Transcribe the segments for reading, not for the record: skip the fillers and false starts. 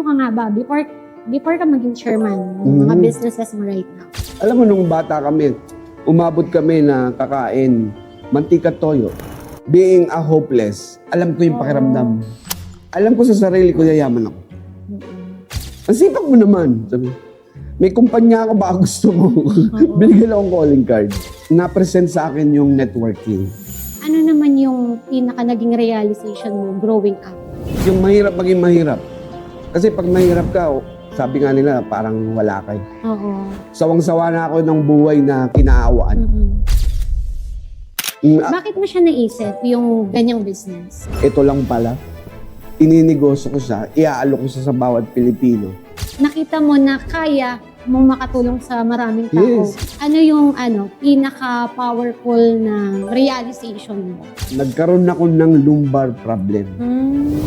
sino ka nga ba before ka maging chairman ng mga businesses mo right now? Alam mo, nung bata kami, umabot kami na kakain mantika toyo. Being a hopeless, alam ko yung pakiramdam. Alam ko sa sarili ko, yayaman ako. Ang sipag mo naman. Sabi, may kumpanya ako, baka gusto mo. Binigyan akong calling card. Na-present sa akin yung networking. Ano naman yung pinaka naging realization mo growing up? Yung mahirap maging mahirap. Kasi pag mahirap ka, sabi nga nila, parang wala kayo. Oo. Sawang-sawa na ako ng buhay na kinaawaan. Bakit mo siya naisip, yung ganyang business? Ito lang pala, ininegosyo ko siya, iaalok ko siya sa bawat Pilipino. Nakita mo na kaya mo makatulong sa maraming tao. Yes. Ano yung pinaka-powerful na realization mo? Nagkaroon ako ng lumbar problem.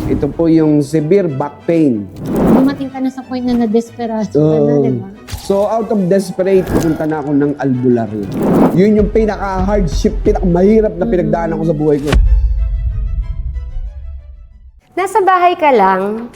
Ito po yung severe back pain. Dumating ka na sa point na na-desperate ka na, di ba? So out of desperate, pumunta na ako ng albularyo. Yun yung pinaka-hardship, pinaka-mahirap na pinagdaanan ko sa buhay ko. Nasa bahay ka lang,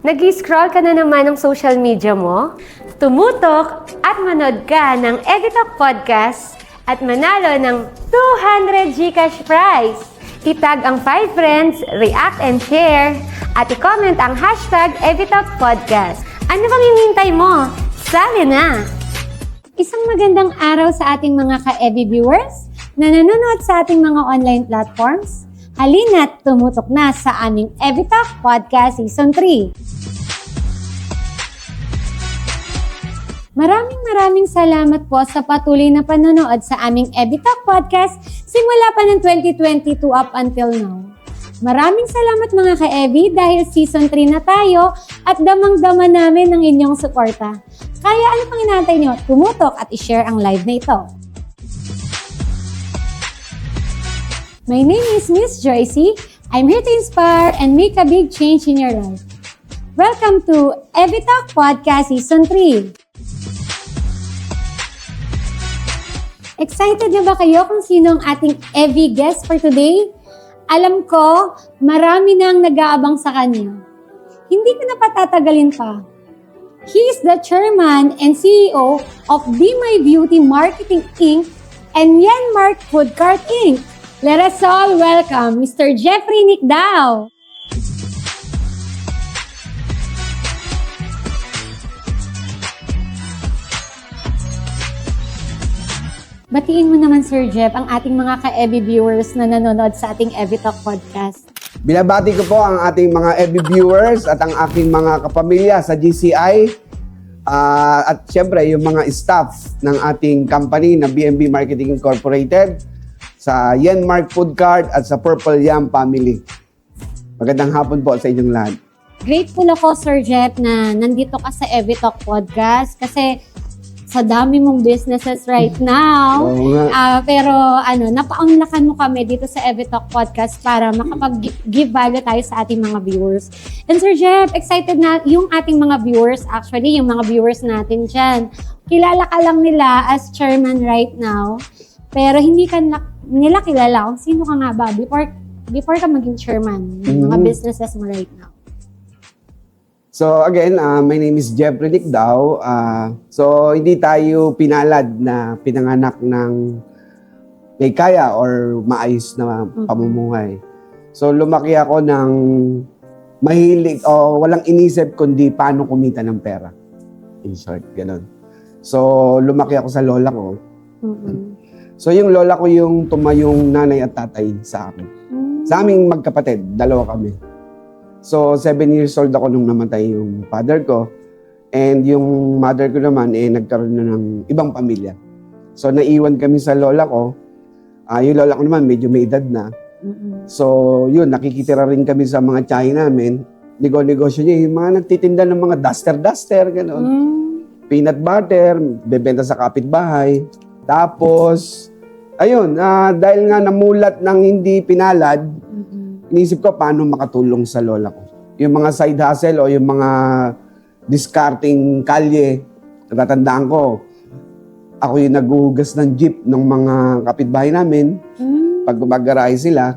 nag-scroll ka na naman ng social media mo, tumutok at manood ka ng Evitalk Podcast at manalo ng 200 GCash prize. Itag ang 5 friends, react and share, at i-comment ang hashtag Evitalk Podcast. Ano bang hinihintay mo? Sali na! Isang magandang araw sa ating mga ka-EV viewers na nanonood sa ating mga online platforms. Halina't tumutok na sa aming Evitalk Podcast Season 3. Maraming salamat po sa patuloy na panonood sa aming Evitalk Podcast simula pa ng 2022 up until now. Maraming salamat mga ka-EV dahil Season 3 na tayo at damang-dama namin ang inyong suporta. Kaya ano pang inaantay nyo? Tumutok at i-share ang live na ito. My name is Miss Joycey. I'm here to inspire and make a big change in your life. Welcome to Evitalk Podcast Season 3. Excited na ba kayo kung sino ang ating EV guest for today? Alam ko, marami nang nag-aabang sa kanya. Hindi ko na patatagalin pa. He is the chairman and CEO of Be My Beauty Marketing Inc. and Yanmark Food Cart Inc. Let us all welcome Mr. Jeffrey Nicdao. Batiin mo naman, Sir Jeff, ang ating mga ka-EV viewers na nanonood sa ating Evitalk Podcast. Binabati ko po ang ating mga EV viewers at ang aking mga kapamilya sa GCI at syempre yung mga staff ng ating company na BMB Marketing Incorporated, sa Yanmark Food Cart at sa Purple Yam Family. Magandang hapon po sa inyong lahat. Grateful ako, Sir Jeff, na nandito ka sa Evitalk Podcast kasi sa dami mong businesses right now. Pero napaunlakan mo kami dito sa Evitalk Podcast para makapag-give value tayo sa ating mga viewers. And Sir Jeff, excited na yung ating mga viewers, actually yung mga viewers natin dyan. Kilala ka lang nila as chairman right now, pero hindi ka nila kilala kung sino ka nga ba before ka maging chairman ng mga businesses mo right now. So again, my name is Jeffrey Nicdao. So hindi tayo pinalad na pinanganak ng may kaya or maayos na pamumuhay. So lumaki ako ng mahilig o walang inisip kundi paano kumita ng pera. In short, gano'n. So lumaki ako sa lola ko. So yung lola ko yung tumayong nanay at tatay sa akin. Sa aming magkapatid, dalawa kami. So, 7 years old ako nung namatay yung father ko. And yung mother ko naman, nagkaroon na ng ibang pamilya. So, naiwan kami sa lola ko. Yung lola ko naman, medyo may edad na. So, yun, nakikitira rin kami sa mga tiyahin namin. Negosyo niya, yung mga nagtitinda ng mga duster, gano'n. Peanut butter, bebenta sa kapitbahay. Tapos, ayun, dahil nga namulat ng hindi pinalad, inisip ko paano makatulong sa lola ko. Yung mga side hustle o yung mga discarding kalye, natatandaan ko, ako yung naghuhugas ng jeep ng mga kapitbahay namin pag gumagarahe sila.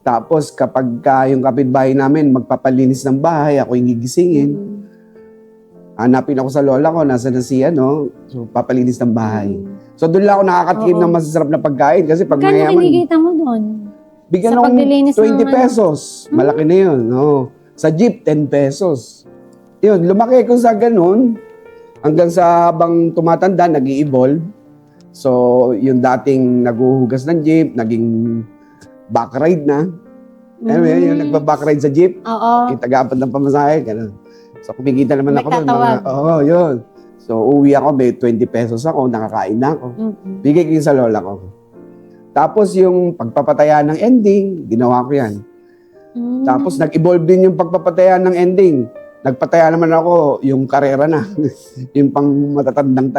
Tapos kapag yung kapitbahay namin magpapalinis ng bahay, ako yung gigisingin. Hanapin ako sa lola ko, nasa na siya, no? So, papalinis ng bahay. So, doon lang ako nakakatikim Oo. ng masasarap na pagkain kasi pag Kano mayaman, kinikita mo doon? bigyan sa ng paglilinis ng 20 pesos. Malaki na yun, no? Sa jeep, 10 pesos. Yun, lumaki ko sa ganun hanggang sa habang tumatanda, nag-i-evolve. So, yung dating naguhugas ng jeep, naging back ride na. Ano yun, yung nagpa-back ride sa jeep, Oo. yung tagapad ng pamasahe, gano'n. So, kumikita naman ako doon. Nagtatawag. Oo, yun. So, uwi ako, may 20 pesos ako, nakakain na ako. Mm-mm. Bigay ko yun sa lola ko. Tapos yung pagpapataya ng ending, ginawa ko yan. Mm. Tapos nag-evolve din yung pagpapataya ng ending. Nagpataya naman ako yung karera na. Yung pang matatandang,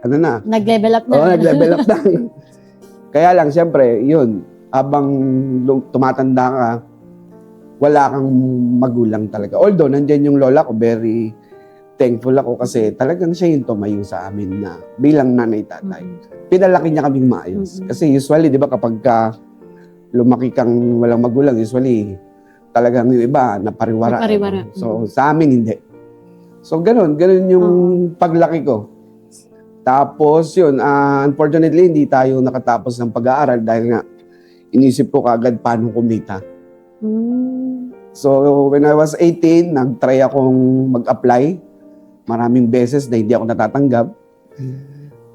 ano na. Nag-level up na. Oo, nag-level up na. Kaya lang, siyempre, yun, habang tumatanda ka, wala kang magulang talaga. Although, nandyan yung lola ko, very thankful ako kasi talagang siya yung tumayo sa amin na bilang nanay-tatay. Pinalaki niya kaming maayos. Kasi usually, di ba, kapag ka lumaki kang walang magulang, usually, talagang yung iba, napariwara. Napariwara. So, sa amin, hindi. So, ganun yung paglaki ko. Tapos, yun, unfortunately, hindi tayo nakatapos ng pag-aaral dahil nga, inisip ko kagad paano kumita. So, when I was 18, nag-try akong mag-apply. Maraming beses na hindi ako natatanggap.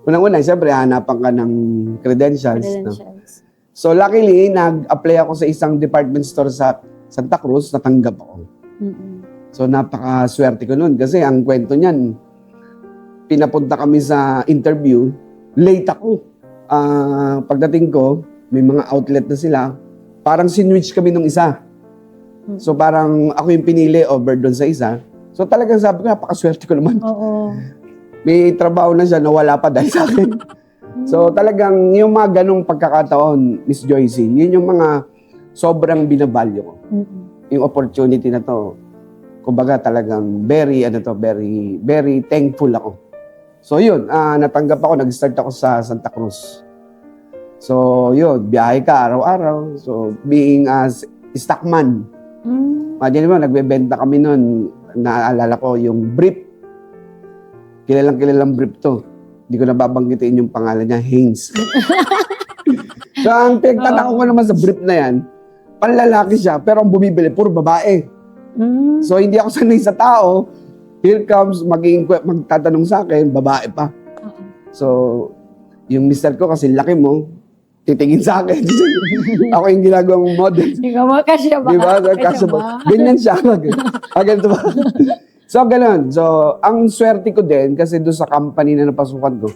Unang-una, siyempre, hanapan ka ng credentials. No? So, luckily, nag-apply ako sa isang department store sa Santa Cruz, natanggap ako. So, napaka-swerte ko nun. Kasi ang kwento niyan, pinapunta kami sa interview, late ako. Pagdating ko, may mga outlet na sila. Parang sinwitch kami nung isa. So, parang ako yung pinili over doon sa isa. So, talagang sabi ko, napaka-swerte ko naman. Oo. May trabaho na siya na wala pa dahil sa akin. So, talagang yung mga ganong pagkakataon, Miss Joycey, yun yung mga sobrang binavalue ko. Yung opportunity na to, kumbaga talagang very thankful ako. So, yun, natanggap ako, nag-start ako sa Santa Cruz. So, yun, biyahe ka araw-araw. So, being as stockman, imagine mo, nagbebenta kami noon, naaalala ko, yung brief. Kilalang brief to. Hindi ko nababanggitin yung pangalan niya, Haynes. So, ang pinagtataka ko naman sa brief na yan, panlalaki siya, pero ang bumibili, puro babae. So, hindi ako sanay sa tao. Here comes, magtatanong sa akin, babae pa. So, yung mister ko, kasi laki mo, titingin sa akin. Ako yung ginagawang model. Ikaw mo, kasya ba? Di ba? Kasya ba? Ganyan siya. Ganito ba? So, ganun. So, ang swerte ko din, kasi doon sa company na napasukan ko,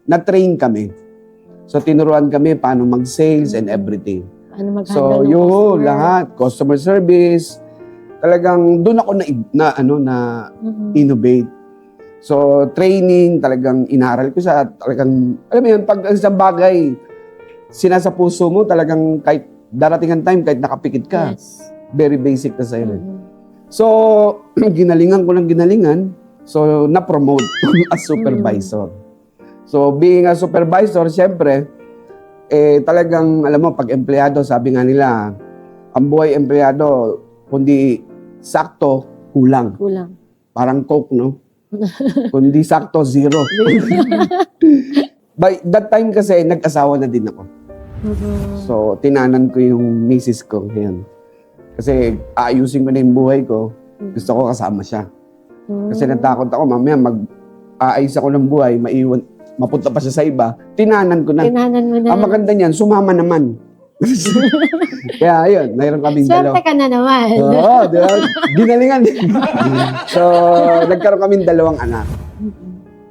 na-train kami. So, tinuruan kami paano mag-sales and everything. Ano mag-handle So, ng yun, customer? lahat. Customer service. Talagang doon ako innovate. So, training, talagang inaral ko siya. Talagang, alam mo yun, pag isang bagay, sinasa puso mo, talagang kahit darating ang time, kahit nakapikit ka, Yes. very basic na sa'yo. So, ginalingan ko ng ginalingan. So, na-promote as supervisor. So, being a supervisor, siyempre, talagang, alam mo, pag empleyado, sabi nga nila, ang buhay empleyado, kundi sakto, kulang. Kulang. Parang Coke, no? Kundi sakto, zero. By that time kasi, nag-asawa na din ako. So, tinanan ko yung misis ko ngayon. Kasi aayusin ko na yung buhay ko. Gusto ko kasama siya. Kasi natakot ako, mamaya mag-aayos ako ng buhay, mapunta pa siya sa iba. Tinanan ko na. Tinanan mo na. Ang maganda niyan, sumama naman. Kaya ayun, mayroon kaming dalawa. Swerte ka na naman. Oo, di ba? Ginalingan din. So, nagkaroon kaming dalawang anak.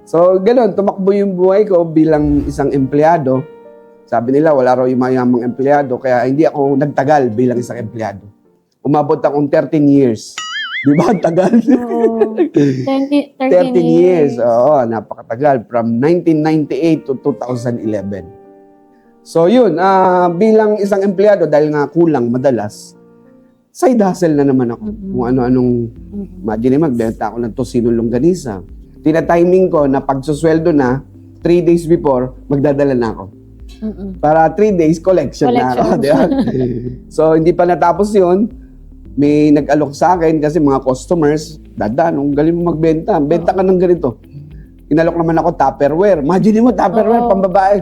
So, gano'n, tumakbo yung buhay ko bilang isang empleyado. Sabi nila, wala raw yung mayamang empleyado, kaya hindi ako nagtagal bilang isang empleyado. Umabot akong 13 years. Di ba? Tagal. Oo. 13 years. Oo, napakatagal. From 1998 to 2011. So yun, bilang isang empleyado, dahil nga kulang madalas, side hustle na naman ako. Kung ano-anong, imagine magbenta ako ng tosino longganisa. Tina-timing ko na pagsusweldo na, 3 days before, magdadala na ako. Para 3 days, collection na ako. Di ba? So, hindi pa natapos yun. may nag-alok sa akin kasi mga customers, Dadan, ang galing mo magbenta. Benta ka ng ganito. Inalok naman ako Tupperware. Imagine mo, Tupperware, pambabae.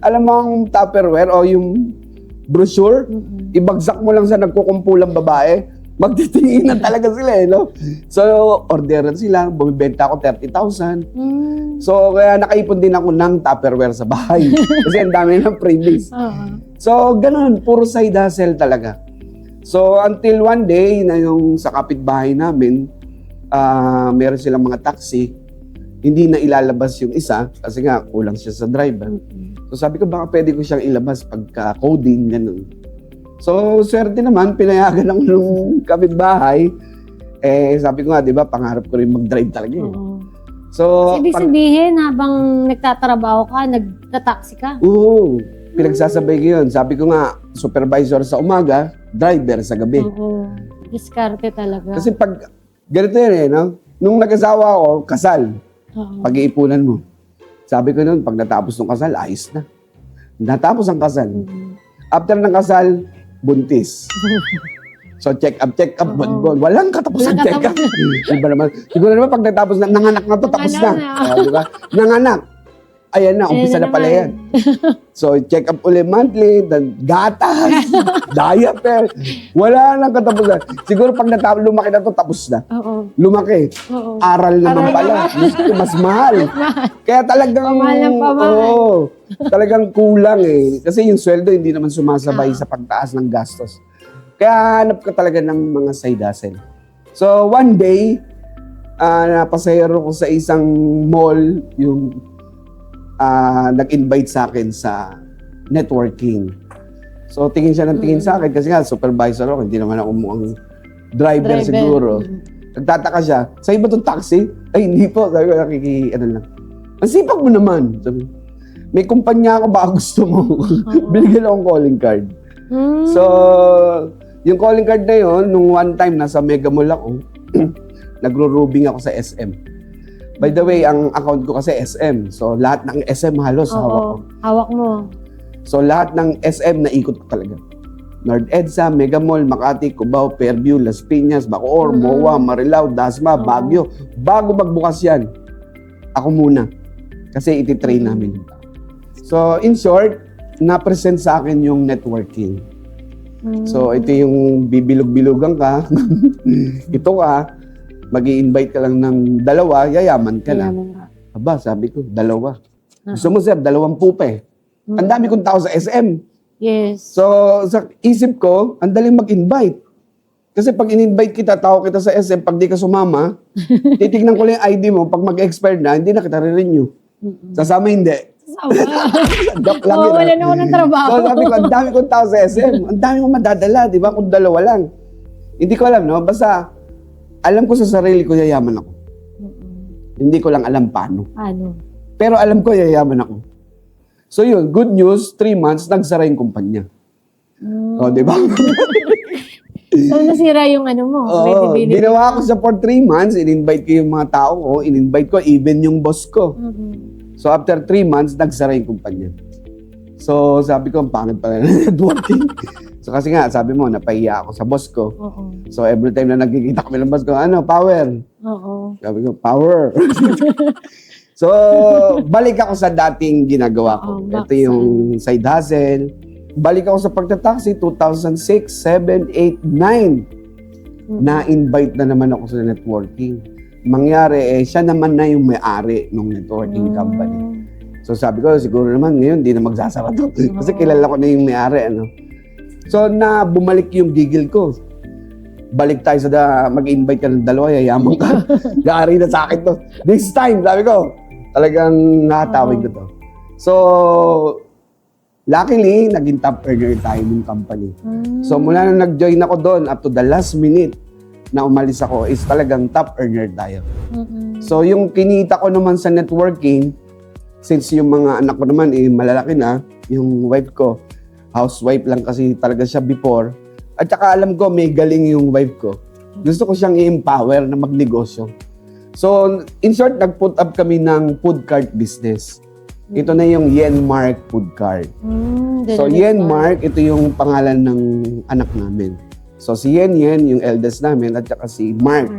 Alam mo ang Tupperware o yung brochure, ibagsak mo lang sa nagkukumpulang babae, magtitinginan talaga sila no? So, orderan sila, bumibenta ako 30,000. So, kaya nakaipon din ako ng Tupperware sa bahay. Kasi ang dami ng freebies. So, ganun, puro side hustle talaga. So, until one day, na yung sa kapitbahay namin, meron silang mga taxi, hindi na ilalabas yung isa kasi nga kulang siya sa driver. So sabi ko baka pwede ko siyang ilabas pagka coding ganun. So swerte naman pinayagan ng nung kapitbahay. Sabi ko nga 'di ba pangarap ko rin mag-drive talaga. So Ibig sabihin habang nagtatrabaho ka, nagtataxi ka? Oo, pinagsasabay ko yun. Sabi ko nga supervisor sa umaga, driver sa gabi. Oo. Diskarte talaga. Kasi pag ganito yun no? Nung nag-asawa ako, kasal. Pag-iipunan mo. Sabi ko noon, pag natapos ng kasal, ayos na. Natapos ang kasal. After ng kasal, buntis. So check up, bon. Walang katapusan check up. Diba naman? Siguro naman pag natapos na, nanganak na to, tapos na. Diba? Nanganak. Ayan na, umpisa na pala yan. So, check up ulit monthly, then gatas, diaper. Wala nang katapusan. Siguro pag lumaki na to, tapos na. Lumaki. Aral naman pala. Mas mahal. Kaya talagang, talagang kulang eh. Kasi yung sweldo hindi naman sumasabay sa pagtaas ng gastos. Kaya hanap ka talaga ng mga side hustle. So, one day, napasayaro ko sa isang mall, yung nag-invite sa akin sa networking. So, tingin siya ng tingin sa akin kasi nga, supervisor ako, hindi naman ako mukhang driver siguro. Nagtataka siya, sa iba itong taxi? Ay, hindi po. Sabi ko, lang. Ang sipag mo naman. Sabi, may kumpanya ako, baka gusto mo. Binigyan akong calling card. So, yung calling card na yun, nung one time, nasa Mega Mall ako, nagro-rubing ako sa SM. By the way, ang account ko kasi SM. So, lahat ng SM halos hawak ko. Hawak mo. So, lahat ng SM naikot ko talaga. North EDSA, Mega Mall, Makati, Cubao, Fairview, Las Piñas, Bacoor, MOA, Marilao, Dasma, Baguio. Bago magbukas yan, ako muna. Kasi ititrain namin. So, in short, na-present sa akin yung networking. So, ito yung bibilog-bilugan ka. Ito ka. Mag-i-invite ka lang ng dalawa, yayaman ka na. Aba, sabi ko, dalawa. Gusto mo, sir, 20 pa eh. Ang dami kong tao sa SM. Yes. So, sa isip ko, ang daling mag-invite. Kasi pag in-invite kita, tao kita sa SM, pag di ka sumama, titignan ko lang yung ID mo, pag mag-expire na, hindi na kita re-renew. Sasama hindi. Joke lang yun. Wala na ako ng trabaho. So, sabi ko, ang dami kong tao sa SM. Ang dami kong madadala, di ba? Kung dalawa lang. Hindi ko alam, no? Basta, alam ko sa sarili ko, yayaman ako. Hindi ko lang alam paano. Pero alam ko, yayaman ako. So yun, good news, 3 months, nagsara yung kumpanya. O, di ba? So, nasira yung ano mo, credibility. Ginawa ko sa for 3 months, in-invite ko yung mga tao ko, in-invite ko, even yung boss ko. So after 3 months, nagsara yung kumpanya. So sabi ko, ang pangit pala na networking. So kasi nga, sabi mo, napahiya ako sa boss ko. So every time na nagkikita kami ng boss ko, ano, power? Sabi ko, power. So, balik ako sa dating ginagawa ko. Ito yung side hustle. Balik ako sa pagtataxi, 2006, 7, 8, 9. Na-invite na naman ako sa networking. Mangyari, siya naman na yung may-ari ng networking company. So sabi ko, siguro naman ngayon, di na magsasara to. Kasi kilala ko na yung may-ari, ano. So, bumalik yung gigil ko. Balik tayo sa mag-invite ka ng dalawa, yayaman ka. Gari na sa akin to. This time, sabi ko, talagang nakatawid ko to. So, luckily, naging top earner tayo ng company. So, mula na nag-join ako doon, up to the last minute na umalis ako, is talagang top earner tayo. So, yung kinita ko naman sa networking, since yung mga anak ko naman, malalaki na, yung wife ko, housewife lang kasi talaga siya before. At saka alam ko, may galing yung wife ko. Gusto ko siyang i-empower na magnegosyo. So, in short, nag-put up kami ng food cart business. Ito na yung Yenmark food cart. So, Yenmark, ito yung pangalan ng anak namin. So si Yen Yen, yung eldest namin, at saka si Mark,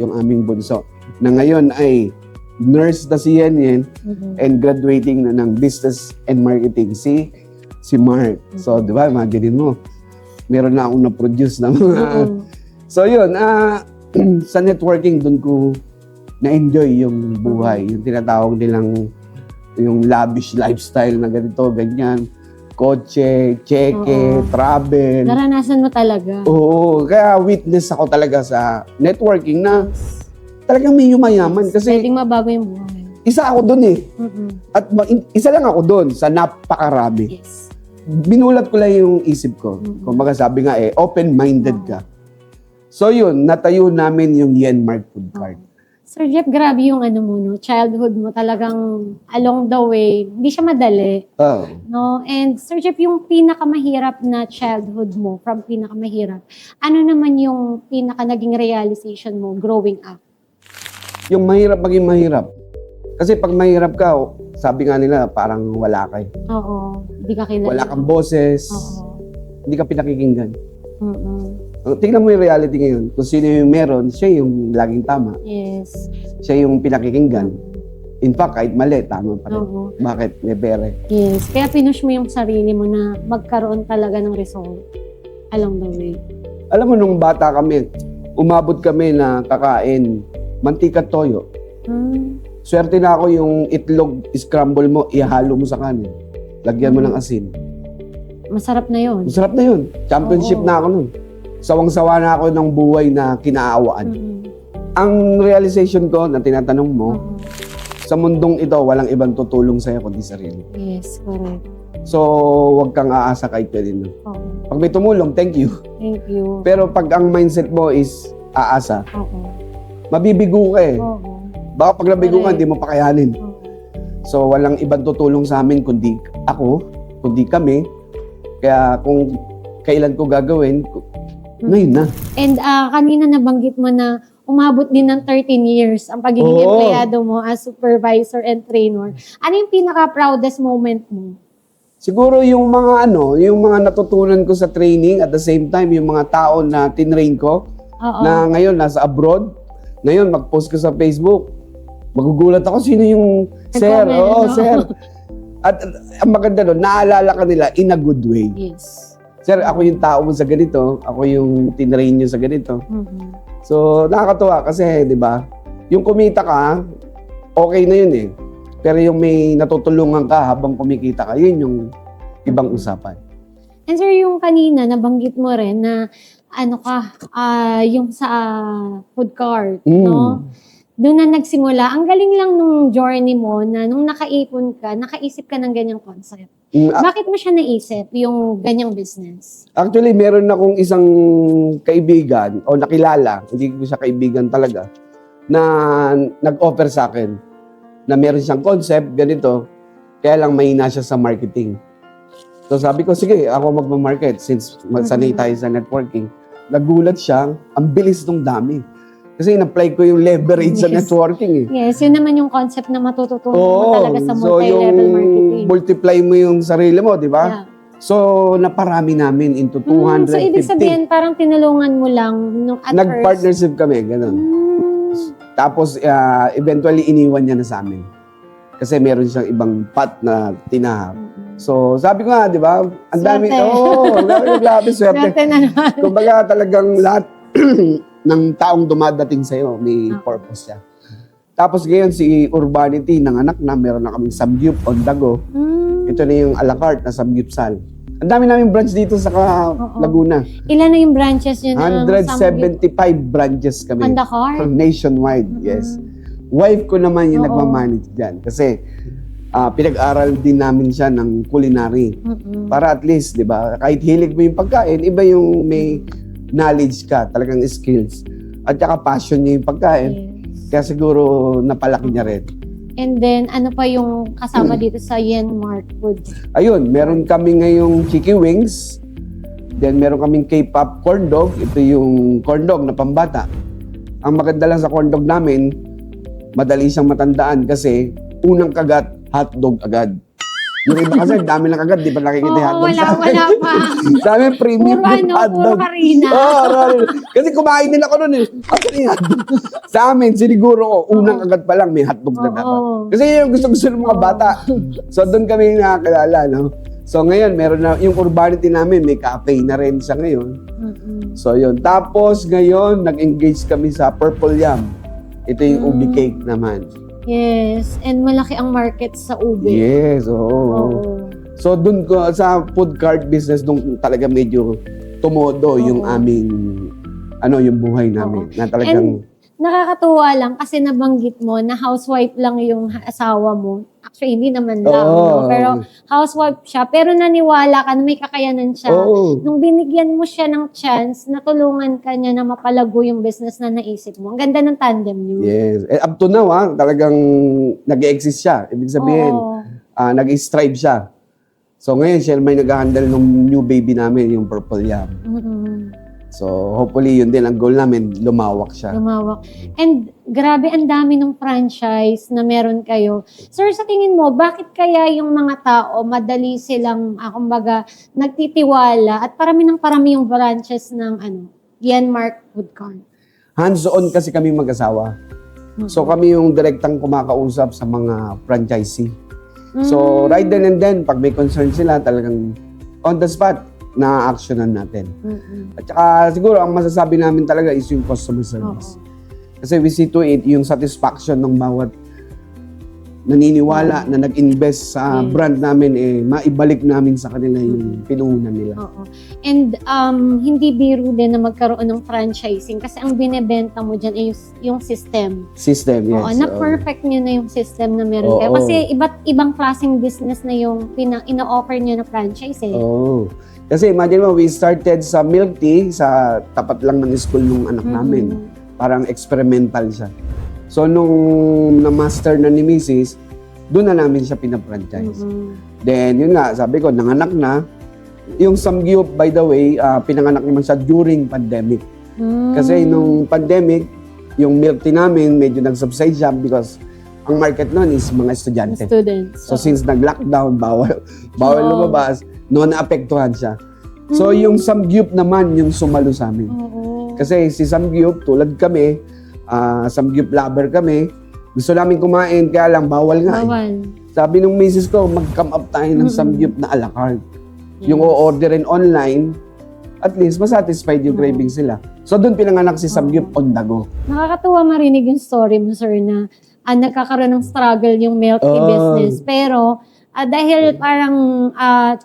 yung aming bunso. Na ngayon ay nurse na si Yen Yen and graduating na ng business and marketing si Mark. So, di ba, imagine mo, meron na akong na-produce na mga... So yun, sa networking, dun ko na-enjoy yung buhay. Yung tinatawag nilang yung lavish lifestyle na ganito, ganyan. Kotse, cheque, travel. Naranasan mo talaga. Oo, kaya witness ako talaga sa networking na talagang may yumayaman. Kasi Pwedeng mabago yung buhay. isa ako dun eh. At isa lang ako dun sa napakarami. Yes. Binulat ko lang yung isip ko. Kumbaga sabi nga open-minded ka. So yun, natayo namin yung Yenmark Food Cart. Sir Jeff, grabe yung childhood mo talagang along the way. Hindi siya madali. Oh. No? And Sir Jeff, yung pinakamahirap na childhood mo, from pinakamahirap, ano naman yung pinaka naging realization mo growing up? Yung mahirap maging mahirap. Kasi pag mahirap ka, sabi nga nila, parang wala ka eh. Oo. Hindi ka kilala. Wala kang boses. Oo. Hindi ka pinakikinggan. Mm-mm. Tingnan mo yung reality ngayon. Kung sino yung meron, siya yung laging tama. Yes. Siya yung pinakikinggan. In fact, kahit mali, tama pa rin. Oo. Bakit? May pere. Yes. Kaya pinush mo yung sarili mo na magkaroon talaga ng result along the way. Alam mo, nung bata kami, umabot kami na kakain mantika toyo. Swerte na ako yung itlog scramble mo, ihalo mo sa kanin. Lagyan mo ng asin. Masarap na yun. Masarap na yun. Championship Oo. na ako nun. Sawang-sawa na ako ng buhay na kinaawaan. Ang realization ko na tinatanong mo, sa mundong ito, walang ibang tutulong sa'yo kundi sarili. Yes, correct. So, huwag kang aasa kahit pwede na. Oo. Pag may tumulong, thank you. Thank you. Pero pag ang mindset mo is aasa, Oo. mabibigo ka eh. Oo. Baka pag nabigo ka, Correct. hindi mo pa kayanin. Oo. So, walang ibang tutulong sa amin kundi ako, kundi kami. Kaya kung kailan ko gagawin, ngayon na. And kanina nabanggit mo na umabot din ng 13 years ang pagiging Oo. empleyado mo as supervisor and trainer. Ano yung pinaka-proudest moment mo? Siguro yung mga yung mga natutunan ko sa training at the same time yung mga tao na tinrain ko Oo. na ngayon nasa abroad. Ngayon mag-post ko sa Facebook. Magugulat ako sino yung sir. Nag-comment, Oo, no? sir. At ang maganda doon, naalala ka nila in a good way. Yes. Sir, ako yung tao mo sa ganito, ako yung tinrain nyo sa ganito. So, nakakatuwa kasi, di ba, yung kumita ka, okay na yun eh. Pero yung may natutulungan ka habang kumikita ka, yun yung ibang usapan. And sir, yung kanina, nabanggit mo rin na yung sa food cart, no? Doon na nagsimula. Ang galing lang nung journey mo na nung nakaipon ka, nakaisip ka ng ganyang concept. Bakit mo siya naisip, yung ganyang business? Actually, meron akong isang kaibigan o nakilala, hindi ko siya kaibigan talaga, na nag-offer sa akin na meron siyang concept, ganito, kaya lang mahina siya sa marketing. So sabi ko, sige, ako magma-market since sanay tayo sa networking. Nagulat siya, ang bilis nung dami. Kasi in-apply ko yung leverage sa Yes. networking eh. Yes, yun naman yung concept na matututunan mo talaga sa multi-level marketing. Multiply mo yung sarili mo, di ba? Yeah. So, naparami namin into 250. So, ibig sabihin, parang tinulungan mo lang nung at first. Nag-partnership kami, ganun. Tapos, eventually, iniwan niya na sa amin. Kasi meron siyang ibang path na tinahap. So, sabi ko nga, di ba? Ang dami, grabe, swerte. Swerte na naman. Kumbaga, talagang lahat ng taong dumadating sa'yo, may purpose siya. Tapos ngayon, si Urbanity, nanganak na, meron na kaming Samgyup on the go. Ito na yung a la carte na Samgyupsal. Ang dami namin branch dito sa Laguna. Ilan na yung branches yun? 175 branches kami. On the cart? Nationwide, yes. Wife ko naman yung nagmamanage dyan. Kasi pinag-aral din namin siya ng culinary. Para at least, di ba, kahit hilig mo yung pagkain, iba yung may knowledge ka, talagang skills. At saka passion niya yung pagkain. Yes. Kaya siguro napalaki niya rin. And then, ano pa yung kasama dito sa Yenmark Food? Ayun, meron kami ngayong Chiki Wings. Then meron kaming K-pop corn dog. Ito yung corn dog na pambata. Ang maganda lang sa corn dog namin, madali siyang matandaan kasi unang kagat, hotdog agad. Yung iba kasi, dami lang agad, di ba nakikita yung Oo, hotdog wala pa. Dami premium Puro yung puro hotdog. harina. Kasi kumain din ako nun eh. Ako yung hotdog. Sa amin, siniguro ko, unang agad pa lang may hotdog na dapat. Kasi yun yung gusto-gusto ng mga bata. So doon kami nakakilala, no? So ngayon, meron na, yung urbanity namin, may cafe na rin sa ngayon. So yun. Tapos ngayon, nag-engage kami sa Purple Yam. Ito yung ubi cake naman. Yes, and malaki ang market sa ube. Yes, oo. Oo. So doon ko sa food cart business nung talaga medyo tumodo yung aming yung buhay namin. Na talagang Nakakatuwa lang kasi nabanggit mo na housewife lang yung asawa mo. Actually, hindi naman lang. Oo. No? Pero housewife siya. Pero naniwala ka na may kakayanan siya. Oo. Nung binigyan mo siya ng chance, natulungan ka niya na mapalago yung business na naisip mo. Ang ganda ng tandem niyo. Yes. Up to now, talagang nag-exist siya. Ibig sabihin, Oo. nag-strive siya. So ngayon, siya may nag-handle ng new baby namin, yung Purple Yam. So hopefully, yun din ang goal namin, lumawak siya. Lumawak. And grabe, ang dami ng franchise na meron kayo. Sir, sa tingin mo, bakit kaya yung mga tao, madali silang, kumbaga, nagtitiwala at parami yung branches ng Yanmark Food Cart? Hands-on kasi kami mag-asawa. So kami yung direktang kumakausap sa mga franchisee. So right then and then, pag may concern sila, talagang on the spot, na-actionan natin. At saka siguro, ang masasabi namin talaga is yung customer service. Kasi we see to it, yung satisfaction ng bawat naniniwala na nag-invest sa brand namin, maibalik namin sa kanila yung pinuhunan nila. Oo. And hindi biro din na magkaroon ng franchising kasi ang binebenta mo dyan ay yung system. System, yes. Oo, na-perfect nyo na yung system na meron kayo. Kasi iba't ibang klaseng business na yung ina-offer nyo na franchise eh. Oo. Kasi imagine mo, we started sa milk tea, sa tapat lang ng school nung anak namin. Parang experimental siya. So, nung na-master na ni Mrs., doon na namin siya pinapranchise. Then, yun nga, sabi ko, nanganak na. Yung Samgyup, by the way, pinanganak naman siya during pandemic. Kasi nung pandemic, yung milk tea namin, medyo nag-subside siya because ang market noon is mga estudyante. Students. So, since nag-lockdown, bawal lumabas, naapektuhan siya. So, yung Samgyup naman, yung sumalo sa amin. Kasi si Samgyup, tulad kami, Samgyup lover kami, gusto namin kumain, kaya lang bawal nga. Sabi nung misis ko, mag-come up tayo ng Samgyup na a la carte. Yung o-orderin online, at least masatisfied yung craving sila. So, doon pinanganak si Samgyup on the go. Nakakatuwa marinig yung story mo, sir, na nagkakaroon ng struggle yung milk tea business. Pero, dahil parang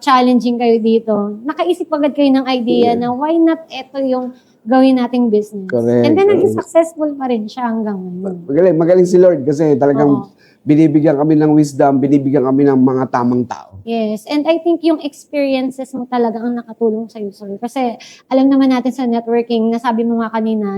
challenging kayo dito, nakaisip agad kayo ng idea na why not ito yung gawin nating business. Correct. And then, naging successful pa rin siya hanggang ngayon. Magaling si Lord kasi talagang binibigyan kami ng wisdom, binibigyan kami ng mga tamang tao. Yes. And I think yung experiences mo talaga ang nakatulong sa'yo, sir. Kasi alam naman natin sa networking, nasabi mo nga kanina,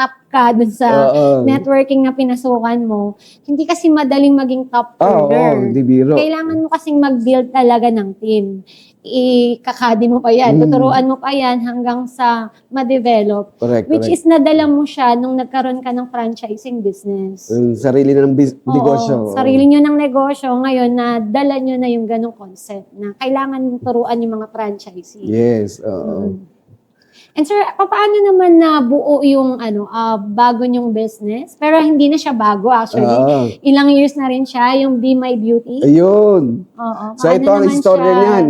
top ka dun sa networking na pinasukan mo. Hindi kasi madaling maging top earner. Di biro. Kailangan mo kasing mag-build talaga ng team. Ikakadi mo pa yan, tuturuan mo pa yan hanggang sa ma-develop. Correct. Which is nadala mo siya nung nagkaroon ka ng franchising business. Sarili na ng negosyo. Sarili nyo ng negosyo. Ngayon, nadala nyo na yung ganong concept na kailangan turuan yung mga franchisee. Yes. And sir, paano naman nabuo yung bago nyong business? Pero hindi na siya bago actually. Ilang years na rin siya, yung Be My Beauty. Ayun. Oo. So ito ang istorya niyan.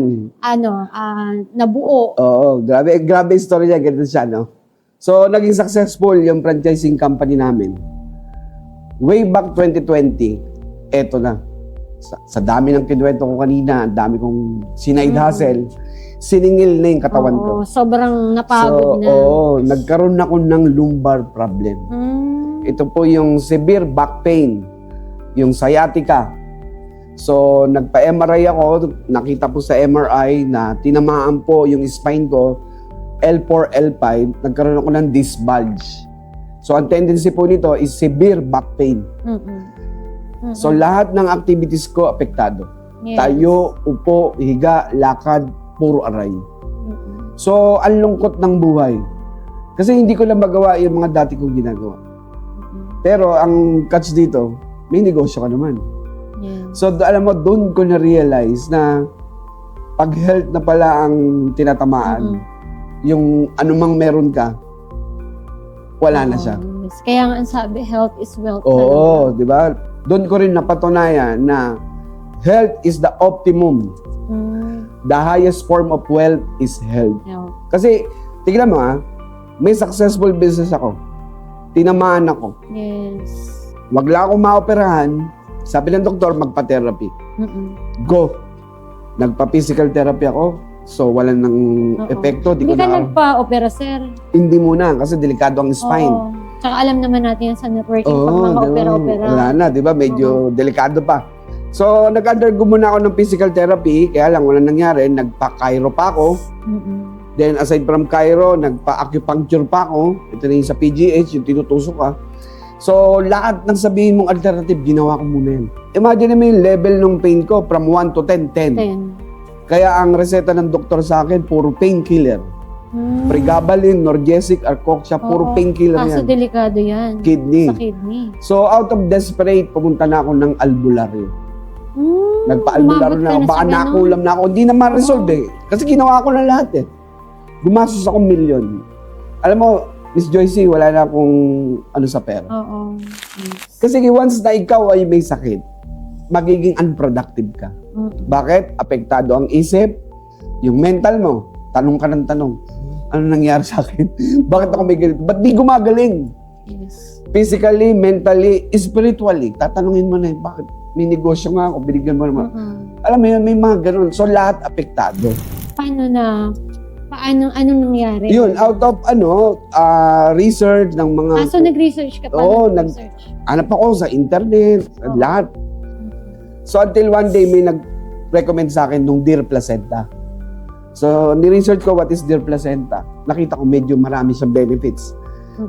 Nabuo. Oo, grabe istorya niya, ganito siya, no? So naging successful yung franchising company namin. Way back 2020, eto na. Sa dami ng kinuwento ko kanina, dami kong side hustle, siningil na yung katawan ko. Sobrang napagod na. Nagkaroon ako ng lumbar problem. Ito po yung severe back pain, yung sciatica. So, nagpa-MRI ako, nakita po sa MRI na tinamaan po yung spine ko, L4, L5, nagkaroon ako ng disc bulge. So, ang tendency po nito is severe back pain. So, lahat ng activities ko apektado. Yes. Tayo, upo, higa, lakad, puro aray. So, ang lungkot ng buhay. Kasi hindi ko lang magawa yung mga dati kong ginagawa. Pero, ang catch dito, may negosyo ka naman. Yes. So, alam mo, doon ko na-realize na pag health na pala ang tinatamaan, yung anumang meron ka, wala na siya. Yes. Kaya nga ang sabi, health is wealth. Oo, di ba? Doon ko rin napatunayan na health is the optimum. The highest form of wealth is health. Health. Kasi, tignan mo may successful business ako. Tinamaan ako. Yes. Wag lang akong maoperahan. Sabi ng doktor, magpa-therapy. Go. Nagpa-physical therapy ako. So, wala nang epekto. Hindi ka nagpa-opera, sir. Hindi muna kasi delikado ang spine. Oo. Tsaka alam naman natin yan sa networking pag mga diba? opera-opera. Wala na, di ba? Medyo delikado pa. So, nag-undergo muna ako ng physical therapy. Kaya lang, wala nangyari. Nagpa-chiro pa ako. Then, aside from chiro, nagpa-acupuncture pa ako. Ito na yung sa PGH, yung tinutusok ka. So, lahat ng sabihin mong alternative, ginawa ko muna yan. Imagine mo yung level ng pain ko from 1 to 10, 10. Kaya ang reseta ng doktor sa akin, puro painkiller. Pregabalin, Norgesic, Arcoxia, puro painkiller yan. Kaso delikado yan. Kidney. Sa kidney. So, out of desperate, pumunta na ako ng albularyo. Nagpa-albularyo na ako. Baka nakulam na ako. Hindi na ma-resolve Kasi ginawa ko na lahat Gumastos ako milyon. Alam mo, Miss Joycey, wala na akong sa pera. Oo. Yes. Kasi once na ikaw ay may sakit, magiging unproductive ka. Bakit? Apektado ang isip, yung mental mo. Tanong ka ng tanong. Ano nangyari sa akin? Bakit ako may ganito? Ba't di gumagaling? Yes. Physically, mentally, spiritually. Tatanungin mo na bakit? May negosyo nga ako, binigyan mo naman. Alam mo yun, may mga ganun. So, lahat apektado. Paano nangyari? Yun, out of research ng mga... So nag-research ka pa? Nag-research? Hanap ako sa internet, lahat. So until one day, may nag-recommend sa akin nung Dear Placenta. So, ni-research ko what is Dear Placenta. Nakita ko medyo marami siyang benefits.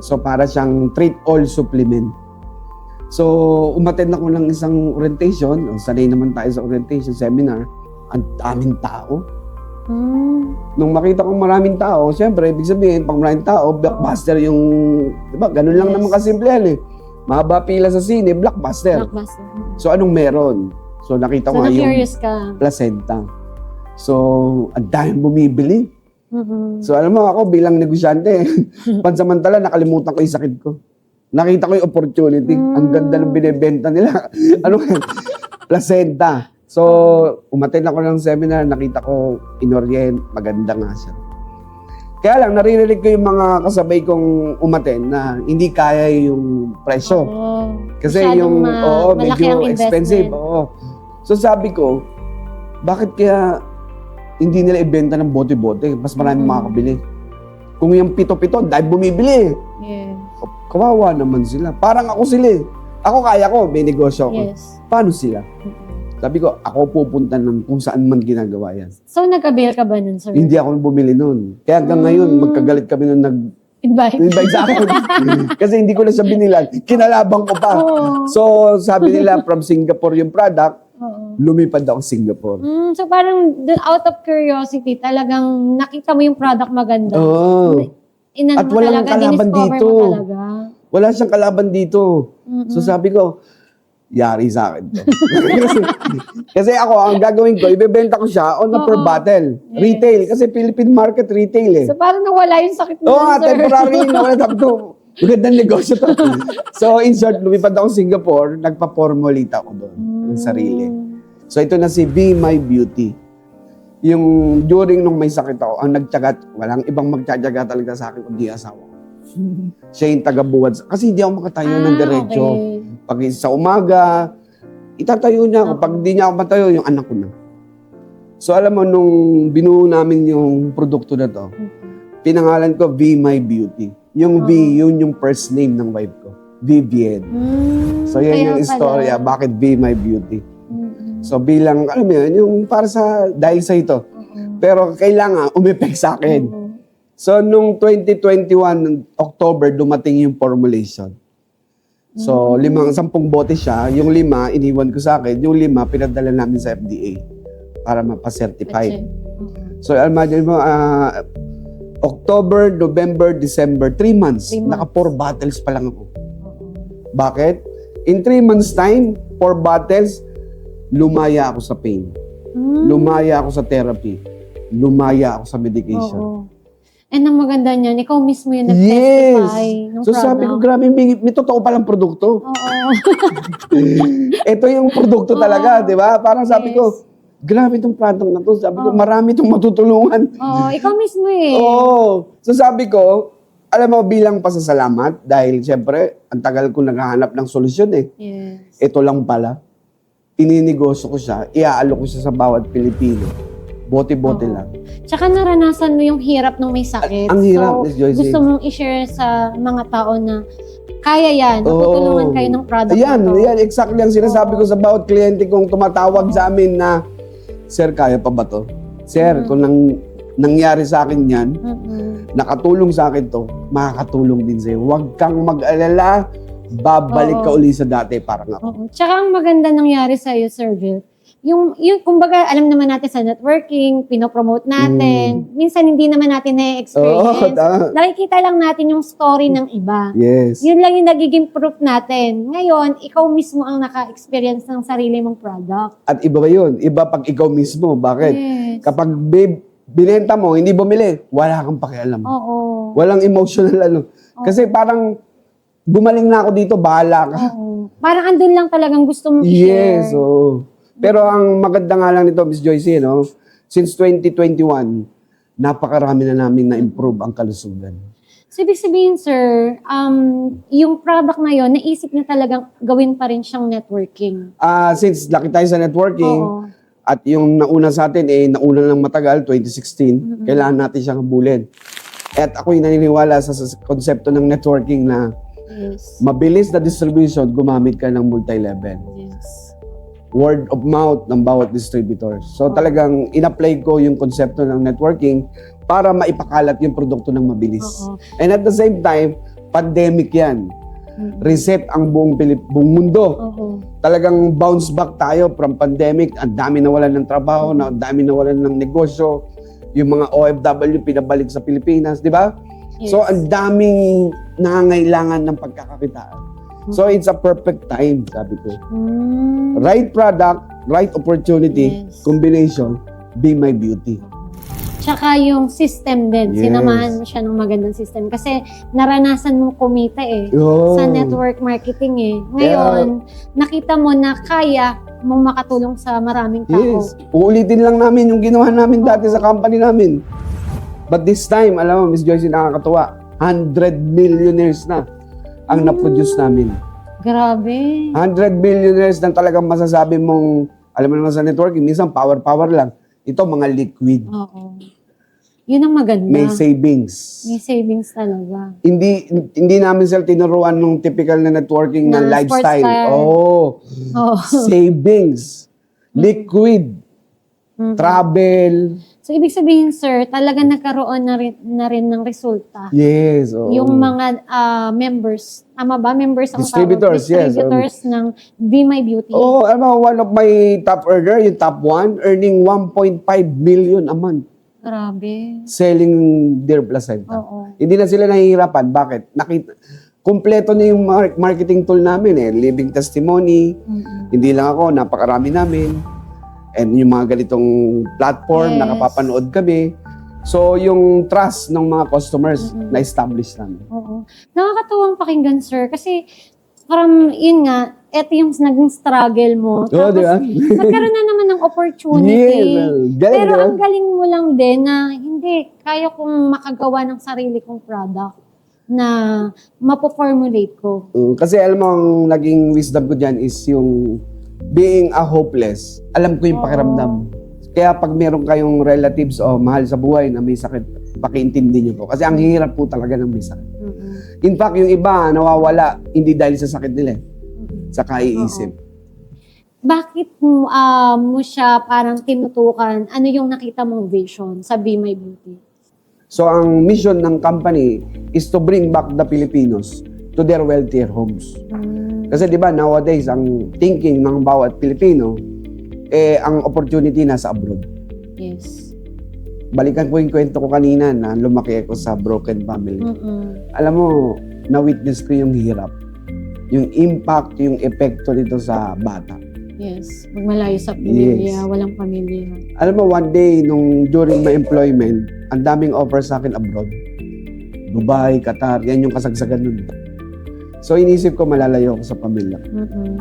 So, para siyang treat-all supplement. So, umattend ako ng isang orientation. Sanay naman tayo sa orientation seminar. Ang daming tao. Nung makita kong maraming tao, siyempre, ibig sabihin, pang maraming tao, blockbuster yung, di ba, ganun lang naman kasimple yan Mahaba pila sa sine, blockbuster. So, anong meron? So, nakita ko yung placenta. So, ang daming bumibili. So, alam mo, ako bilang negosyante, pansamantala, nakalimutan ko yung sakit ko. Nakita ko yung opportunity. Ang ganda ng binibenta nila. Placenta. So, umattend ako ng seminar, nakita ko inorient, maganda nga siya. Kaya lang, naririnig ko yung mga kasabay kong umattend na hindi kaya yung presyo. Kasi yung, medyo expensive. So, sabi ko, bakit kaya hindi nila ibenta ng bote-bote? Mas maraming makakabili. Kung yung pito-pito, dahil bumibili. Yeah. Kawawa naman sila. Parang ako sila Ako kaya ko, may negosyo ako. Yes. Paano sila? Sabi ko, ako pupunta ng kung saan man ginagawa yan. So, nag-avail ka ba nun, sir? Hindi ako bumili nun. Kaya hanggang ngayon, magkagalit kami nun invite sa akin. Kasi hindi ko na siya binilan. Kinalabang ko pa. So, sabi nila, from Singapore yung product, lumipad ako Singapore. So, parang out of curiosity, talagang nakita mo yung product maganda. At walang kalaban dito. Wala siyang kalaban dito. So, sabi ko, yari sa akin to. kasi ako, ang gagawin ko, ibebenta ko siya on a per bottle. Yes. Retail. Kasi Philippine market retail So, parang nawala yung sakit mo. Oo nga, temporary nawala. Sabi ko, magandang negosyo to. So, in short, lumipad ako Singapore, nagpa-formulate ako doon. Ng sarili. So, ito na si Be My Beauty. Yung during nung may sakit ako, ang nagtyagat, walang ibang magtsatsaga talaga sa akin kundi asawa ko. Siya yung taga-buwad. Kasi hindi ako makatayo ng diretso. Okay. Pag sa umaga, itatayo niya ako. Pag hindi niya ako matayo, yung anak ko na. So alam mo, nung binuo namin yung produkto na to, pinangalan ko Be My Beauty. Yung V, yun yung first name ng wife ko. Vivienne. So yan yung istorya, bakit Be My Beauty. So bilang, alam mo yun, yung para sa, dahil sa ito. Pero kailangan, umepek sa akin. So, nung 2021, October, dumating yung formulation. So, 10 bote siya. Yung 5, iniwan ko sa akin. Yung 5, pinadala namin sa FDA para mapacertified. So, imagine mo, October, November, December, 3 months. Naka 4 bottles pa lang ako. Bakit? In 3 months time, 4 bottles, lumaya ako sa pain. Lumaya ako sa therapy. Lumaya ako sa medication. Oo. And ang maganda niyan, ikaw mismo yung Yes! nag-testify ng So sabi ko, product. grabe, may totoo palang produkto. Oo. Ito yung produkto talaga, di ba? Parang sabi Yes. ko, grabe itong product na to. Sabi ko, marami itong matutulungan. Oo, ikaw mismo eh. Oo. So sabi ko, alam mo, bilang pasasalamat, dahil siyempre, ang tagal ko naghahanap ng solusyon eh. Yes. Ito lang pala. Ininegosyo ko siya, iaalok ko siya sa bawat Pilipino. Bote-bote Oo. lang. Tsaka naranasan mo yung hirap nung may sakit. Ang hirap, Miss Joyce. Gusto mong i-share sa mga tao na kaya yan, matutulungan kayo ng product Ayan, na to. ayan, exactly ang sinasabi ko sa bawat kliyente kong tumatawag sa amin na, Sir, kaya pa ba to? Sir, kung nangyari sa akin yan, nakatulong sa akin to, makakatulong din sa'yo. Huwag kang mag-alala, babalik ka uli sa dati, parang ako. Oo. Tsaka ang maganda nangyari sa'yo, Sir Jill, yung kumbaga, alam naman natin sa networking, pinopromote natin, minsan hindi naman natin na-experience. tama. Nakikita lang natin yung story ng iba. Yes. Yun lang yung nagiging proof natin. Ngayon, ikaw mismo ang naka-experience ng sarili mong product. At iba ba yun? Iba pag ikaw mismo. Bakit? Yes. Kapag binenta mo, hindi bumili, wala kang pakialam. Oo. Walang emotional ano. Kasi parang, gumaling na ako dito, bahala ka. Oo. Parang andun lang talagang gusto mong i-share. Yes, oo. Pero ang maganda nga lang nito, Miss Joyce, no? Since 2021, napakarami na namin na-improve ang kalusugan. So, ibig sabihin, sir, yung product na yon naisip niya talagang gawin pa rin siyang networking. Since laki tayo sa networking, Oo. at yung nauna sa atin, nauna lang matagal, 2016, kailangan natin siyang habulin. At ako'y naniniwala sa konsepto ng networking na Yes. mabilis na distribution, gumamit ka ng multi-level. Yes. Word of mouth ng bawat distributor. So talagang in-apply ko yung konsepto ng networking para maipakalat yung produkto ng mabilis. Oo. And at the same time, pandemic yan. Reset ang buong mundo. Oo. Talagang bounce back tayo from pandemic. Ang dami nawalan ng trabaho, ang dami nawalan ng negosyo. Yung mga OFW pinabalik sa Pilipinas, di ba? Yes. So ang daming nangangailangan ng pagkakakitaan. So it's a perfect time, sabi ko. Right product, right opportunity, Yes. combination, be my beauty. Tsaka yung system din. Yes. Sinamahan mo siya ng magandang system. Kasi naranasan mo kumita eh. Oh. Sa network marketing eh. Ngayon, nakita mo na kaya mong makatulong sa maraming tao. Yes. Uulitin lang namin yung ginawa namin dati sa company namin. But this time, alam mo, Miss Joyce, nakakatuwa. 100 millionaires na ang na-produce namin. Grabe. 100 millionaires na talagang masasabi mong, alam mo naman sa networking, minsan power lang. Ito, mga liquid. Oo. Yun ang maganda. May savings. May savings talaga. Hindi namin sila tinuruan ng typical na networking na Na sports lifestyle. style. Oh, Oo. savings, liquid, travel. So, ibig sabihin, sir, talaga nagkaroon na rin ng resulta. Yes. Oh. Yung mga members, tama ba? Members ang Distributors, yes. Distributors ng Be My Beauty. Oh, alam mo, one of my top earner, yung top 1, earning 1.5 million a month Grabe. selling their placenta. Oo. Hindi na sila nahihirapan. Bakit? Kumpleto na yung marketing tool namin eh. Living testimony. Hindi lang ako, napakarami namin. And yung mga ganitong platform, Yes. nakapapanood kami. So, yung trust ng mga customers na-establish namin. Oo. Nakakatuwang pakinggan, sir. Kasi, from, yun nga, eto yung naging struggle mo. Oo, di ba? nagkaroon na naman ng opportunity. Yes, well, galing, Pero di ba? ang galing mo lang din na hindi, kaya kong makagawa ng sarili kong product na mapo-formulate ko. Kasi alam mo, ang naging wisdom ko dyan is yung being a hopeless. Alam ko yung pakiramdam. Kaya pag meron kayong relatives o mahal sa buhay na may sakit, pakiintindi niyo po. Kasi ang hirap po talaga ng may sakit. In fact, yung iba nawawala, hindi dahil sa sakit nila. Sa kaiisip. Bakit mo siya parang tinutukan? Ano yung nakita mong vision sa Be My Beauty? So ang mission ng company is to bring back the Filipinos to their wealthier homes. Kasi di ba nowadays ang thinking ng bawat Pilipino ang opportunity nasa abroad. Yes. Balikan ko yung kwento ko kanina na lumaki ako sa broken family. Alam mo, na-witness ko yung hirap. Yung impact, yung epekto nito sa bata. Yes. Magmalayo sa pamilya, Yes. walang pamilya. Alam mo, one day, during my employment, ang daming offer sa akin abroad. Dubai, Qatar, yan yung kasagsagan nun. So, inisip ko malalayo ako sa pamilya. Mm-mm.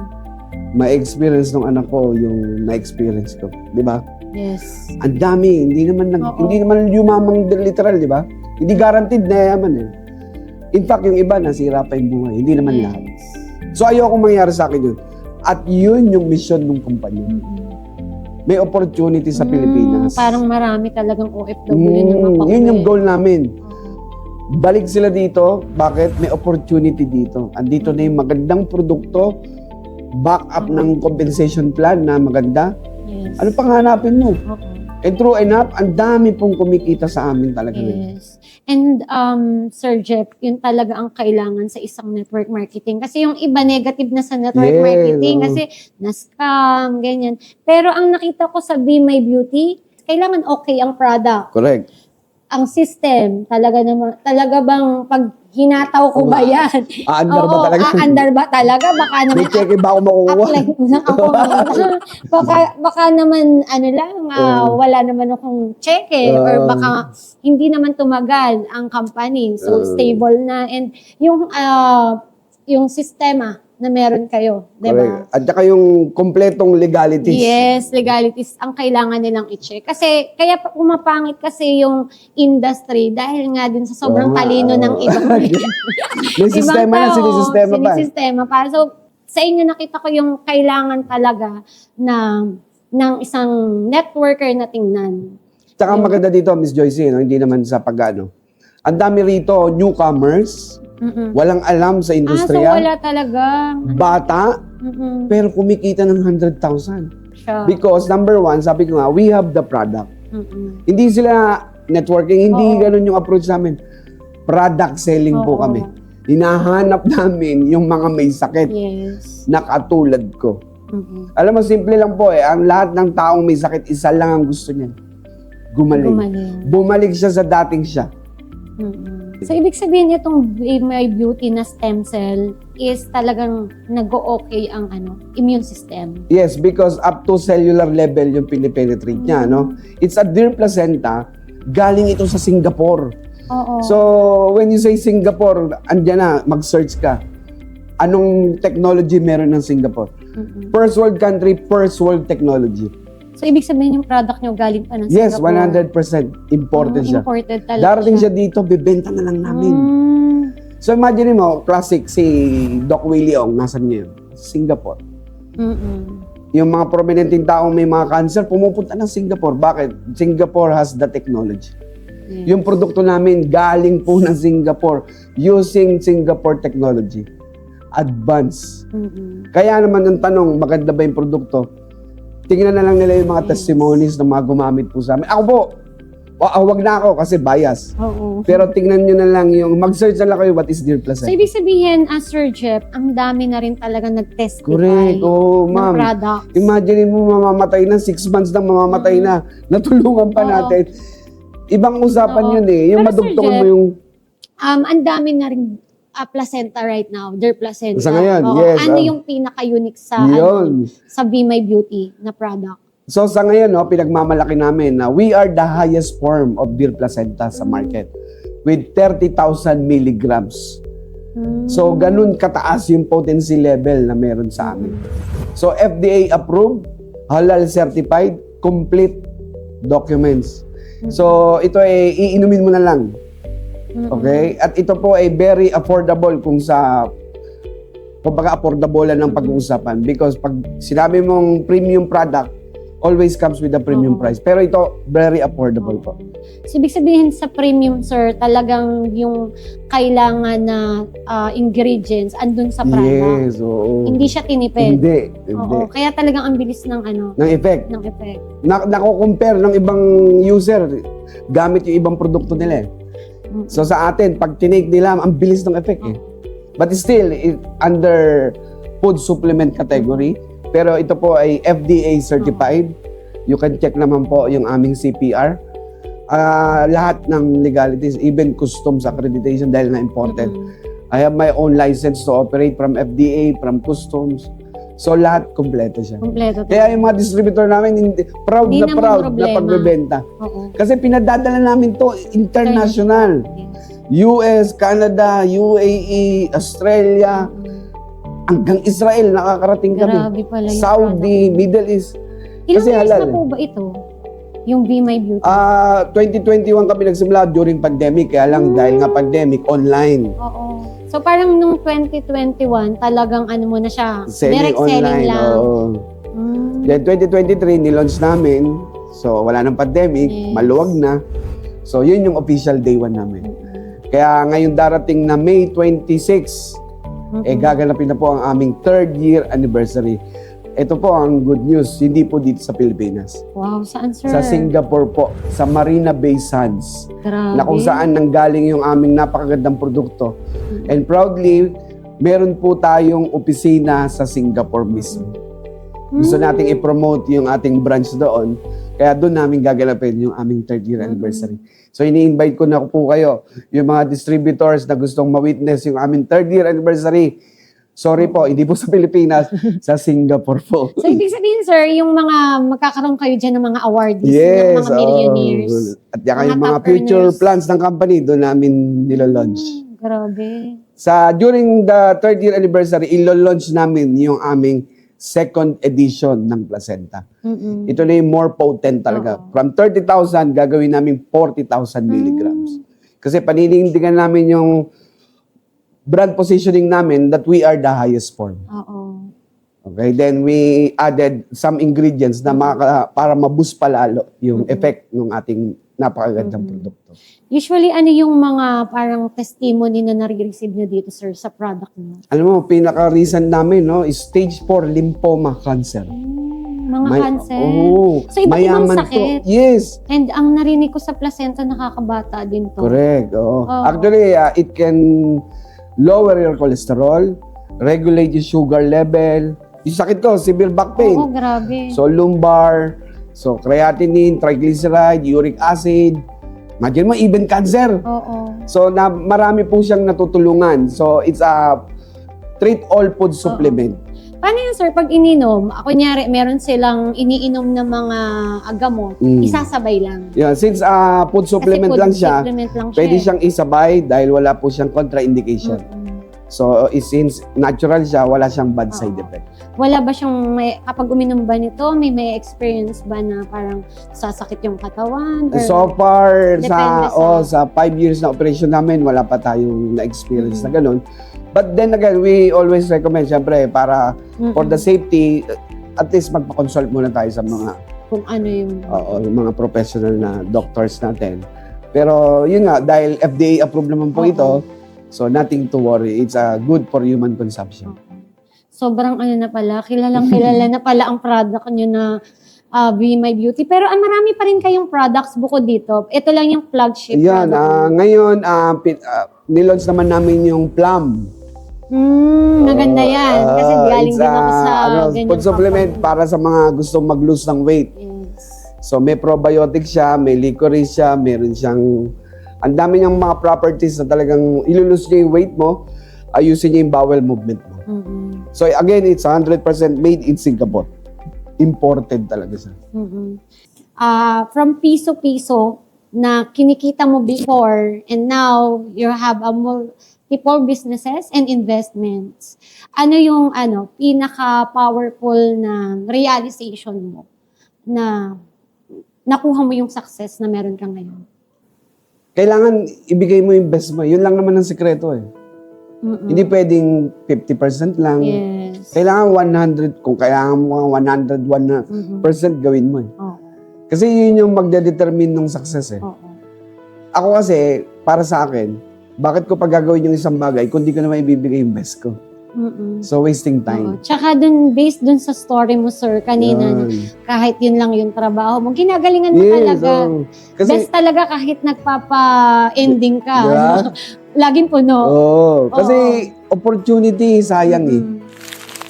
Ma-experience ng anak ko yung na-experience ko. Di ba? Yes. Ang dami. Hindi naman, Oo. hindi naman yumamang literal, di ba? Hindi guaranteed na yaman eh. In fact, yung iba, nasira pa yung buhay. Hindi naman Yes. lahat. So, ayoko mangyari sa akin yun. At yun yung mission ng kumpanya. Mm-mm. May opportunity sa Pilipinas. Parang marami talagang OFW na mapauwi. Yun yung goal namin. Oo. Balik sila dito. Bakit? May opportunity dito. Andito na yung magandang produkto, back up ng compensation plan na maganda. Yes. Ano pang hanapin mo? Okay. And true enough, ang dami pong kumikita sa amin talaga. Yes. And Sir Jeff, yun talaga ang kailangan sa isang network marketing. Kasi yung iba negative na sa network Yes, marketing oo. kasi na-scam, ganyan. Pero ang nakita ko sa Be My Beauty, kailangan okay ang product. Correct. Ang system, talaga bang pag hinataw ko ba yan? Aandar ba Oo, talaga? aandar ba talaga? Baka naman May check ba ako makukuha? apply ko lang ako. baka naman, ano lang, wala naman akong check or baka hindi naman tumagal ang company. So, stable na. And yung sistema na meron kayo, di ba? Correct. At saka yung kompletong legalities. Yes, legalities ang kailangan nilang i-check. Kasi, kaya pumapangit kasi yung industry dahil nga din sa sobrang Oo nga, talino ng oo. ibang May sistema na, sinisistema pa. sinisistema pa. So, sa inyo nakita ko yung kailangan talaga ng isang networker na tingnan. Tsaka maganda dito, Miss Joyce, no? Hindi naman sa pag-ano. Ang dami rito, newcomers, Mm-mm. walang alam sa So industriya, wala talaga. bata, Mm-mm. pero kumikita ng 100,000. Siya. Because number one, sabi ko nga, we have the product. Mm-mm. Hindi sila networking, hindi Oo. ganun yung approach namin. Product selling po Oo. kami. Hinahanap namin yung mga may sakit Yes. na katulad ko. Mm-mm. Alam mo, simple lang po eh. Ang lahat ng taong may sakit, isa lang ang gusto niya. Gumaling. Gumaling. Bumalik siya sa dating siya. Mm-mm. So, ibig sabihin itong Be My Beauty na stem cell is talagang nag-o-okay ang immune system. Yes, because up to cellular level yung pinipenetrate niya, no? It's a deer placenta. Galing ito sa Singapore. Oo. So, when you say Singapore, andyan na, mag-search ka. Anong technology meron ng Singapore? Mm-mm. First world country, first world technology. So, ibig sabihin yung product nyo galing pa ng Yes, Singapore. 100% imported siya. Imported talaga Darating siya dito, bibenta na lang namin. Mm. So imagine mo, classic si Doc Willie Ong, nasan niya yun? Singapore. Mm-mm. Yung mga prominenteng taong may mga cancer, pumupunta ng Singapore. Bakit? Singapore has the technology. Yes. Yung produkto namin, galing po ng Singapore using Singapore technology. Advance. Mm-mm. Kaya naman ang tanong, maganda ba yung produkto? Tingnan na lang nila yung mga testimonies ng mga gumamit po sa amin. Ako po, wag na ako kasi bias. Oo. Pero tingnan nyo na lang yung, mag-search na lang kayo what is deer So, placenta. ibig sabihin, Sir Jeff, ang dami na rin talaga nag-testify Correct. Oo, ng ma'am. products. Imagine mo mamamatay na, 6 months na mamamatay na. Natulungan pa Oo. natin. Ibang usapan Oo. yun eh. Yung Pero, Sir madugtungan mo Jeff, yung... Ang dami na rin placenta right now, their placenta. Sa ngayon, Oo. yes, Ano yung pinaka-unique sa Yun. sa Be My Beauty na product? So sa ngayon, no, pinagmamalaki namin na we are the highest form of deer placenta sa market with 30,000 milligrams. So ganun kataas yung potency level na meron sa amin. So FDA approved, halal certified, complete documents. So ito ay iinumin mo na lang. Okay? At ito po ay very affordable kung kumbaga affordable lang ng pag-uusapan because pag sinabi mong premium product, always comes with a premium price. Pero ito, very affordable po. So, ibig sabihin sa premium, sir, talagang yung kailangan na ingredients andun sa product. Yes, oo. Hindi siya tinipid. Hindi. Oo. Kaya talagang ang bilis ng Ng effect. ng effect. Nako-compare ng ibang user gamit yung ibang produkto nila eh. So sa atin, pag tinake nila, ang bilis ng effect eh. But still, under food supplement category, pero ito po ay FDA certified. You can check naman po yung aming CPR. Lahat ng legalities, even customs accreditation dahil na imported. I have my own license to operate from FDA, from customs. So lahat kompleto siya. Kompleto. Kaya yung mga distributor namin, proud Hindi na naman proud problema. na pagbebenta. Oo. Kasi pinadadala namin to international. Yes. US, Canada, UAE, Australia, hanggang Israel nakakarating kami. Grabe pala yung Saudi, product. Middle East. Ilang Kasi years halal na po ba ito? Yung Be My Beauty? 2021 kami nagsimula during pandemic. Kaya lang dahil nga pandemic, online. Oo. So parang nung 2021, talagang ano mo na siya, Selling direct selling online. lang. Oo. Mm. Then 2023, nilaunch namin. So wala nang pandemic, Yes. maluwag na. So yun yung official day 1 namin. Kaya ngayon darating na May 26, gaganapin na po ang aming 3rd year anniversary. Ito po ang good news, hindi po dito sa Pilipinas. Wow, saan sir? Sa Singapore po, sa Marina Bay Sands, Grabe. na kung saan nanggaling yung aming napakagandang produkto. And proudly, meron po tayong opisina sa Singapore mismo. Gusto nating i-promote yung ating branch doon, kaya doon namin gaganapin yung aming 3rd year anniversary. So ini-invite ko na po kayo, yung mga distributors na gustong ma-witness yung aming 3rd year anniversary. Sorry po, hindi po sa Pilipinas, sa Singapore po. So ibig sabihin sir, yung mga magkakaroon kayo dyan ng mga awardees, Yes, ng mga millionaires. At saka yung mga mga top future earners. plans ng company, doon namin nilalaunch. Grabe. During the 3rd year anniversary, ilo-launch namin yung aming 2nd edition ng placenta. Ito na yung more potent talaga. From 30,000, gagawin namin 40,000 milligrams. Kasi paninindigan namin yung brand positioning namin that we are the highest form. Oo. Okay, then we added some ingredients na para ma-boost palalo yung effect ng ating napakagandang produkto. Usually, ano yung mga parang testimony na nare-receive nyo dito, sir, sa product nyo? Alam mo, pinaka-recent namin, no, is stage 4 lymphoma cancer. Mga cancer. Oo. So, iba't ibang Mayaman sakit. to. Yes. And ang narinig ko sa placenta, nakakabata din to. Correct. Oo. Oo. Actually, it can lower your cholesterol, regulate your sugar level. Yung sakit ko, severe back pain. Oo, grabe. So, lumbar, so creatinine, triglyceride, uric acid. Imagine mo, even cancer. Oo. So, marami po siyang natutulungan. So, it's a treat all food supplement. Paano yun, sir? Pag ininom, kunyari, meron silang iniinom na mga gamot, isasabay lang. Yeah, since food supplement Kasi food lang siya, supplement lang siya. pwede siyang isabay dahil wala po siyang contraindication. So, since natural siya, wala siyang bad side effect. Wala ba siyang, kapag uminom ba nito, may experience ba na parang sasakit yung katawan? Or So far, Depende sa 5 years na operation namin, wala pa tayong na-experience na ganun. But then again, we always recommend, syempre, para for the safety, at least magpa-consult muna tayo sa mga kung ano yung... yung mga professional na doctors natin. Pero yun nga, dahil FDA approved naman po ito, so nothing to worry. It's good for human consumption. Sobrang ano na pala, kilalang kilala na pala ang product nyo na Be My Beauty. Pero marami pa rin kayong products bukod dito. Ito lang yung flagship Yan, product. ngayon, nilaunch naman namin yung Plum. Maganda yan. Kasi galing It's din ako sa food supplement para sa mga gustong mag-lose ng weight. Yes. So may probiotic siya, may licorice siya, meron siyang ang dami niyang mga properties na talagang ilulose niya yung weight mo, ayusin niya yung bowel movement mo. So again, it's 100% made in Singapore. Imported talaga siya. From piso-piso na kinikita mo before and now you have a multiple businesses and investments. Ano yung pinaka-powerful na realization mo na nakuha mo yung success na meron ka ngayon? Kailangan ibigay mo yung best mo. Yun lang naman ang sekreto eh. Hindi pwedeng 50% lang. Yes. Kailangan 100. Kung kailangan mo 101% gawin mo eh. Oo. Kasi yun yung magdedetermine ng success eh. Oo. Ako kasi, para sa akin, bakit ko pagagawin yung isang bagay kung di ko naman ibibigay yung best ko? So, wasting Oo. time. Tsaka based dun sa story mo, sir, kanina, Yan. kahit yun lang yung trabaho mo, ginagalingan mo Yes, talaga. oo. Kasi, Best talaga kahit nagpapa-ending ka. Diba? no? Laging puno. kasi opportunity, sayang eh.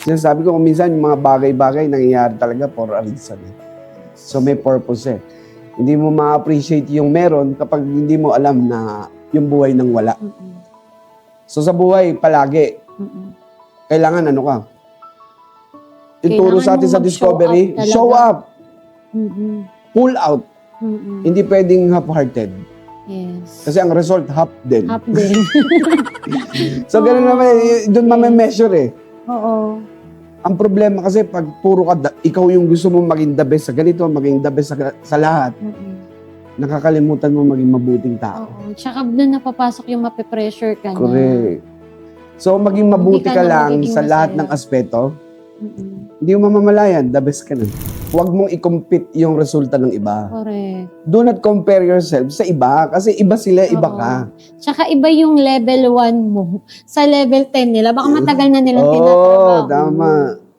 Sinasabi ko kung minsan yung mga bagay-bagay nangyayari talaga for a reason eh. So may purpose eh. Hindi mo ma-appreciate yung meron kapag hindi mo alam na yung buhay nang wala. So sa buhay, palagi, kailangan ituro sa atin Kailangan sa mo Discovery, mag-show up talaga. show up, Mm-mm. pull out. Mm-mm. Hindi pwedeng half-hearted. Yes. Kasi ang result, half din. Up din. So, ganun naman, doon mame-measure eh. Oo. Ang problema kasi pag puro ka, ikaw yung gusto mo maging the best sa ganito, maging the best sa lahat, Mm-mm. nakakalimutan mo maging mabuting tao. Oo. Tsaka doon napapasok yung mape-pressure ka na. Correct. So, maging mabuti Hindi ka ka na lang magiging sa lahat masaya. ng aspeto, Mm-mm. hindi mo mamamalayan, the best ka na. Huwag mong i-compete yung resulta ng iba. Correct. Do not compare yourself sa iba kasi iba sila, iba Oo. ka. Tsaka iba yung level 1 mo sa level 10 nila. Baka matagal na nilang Oo, tinatrabaho. tama.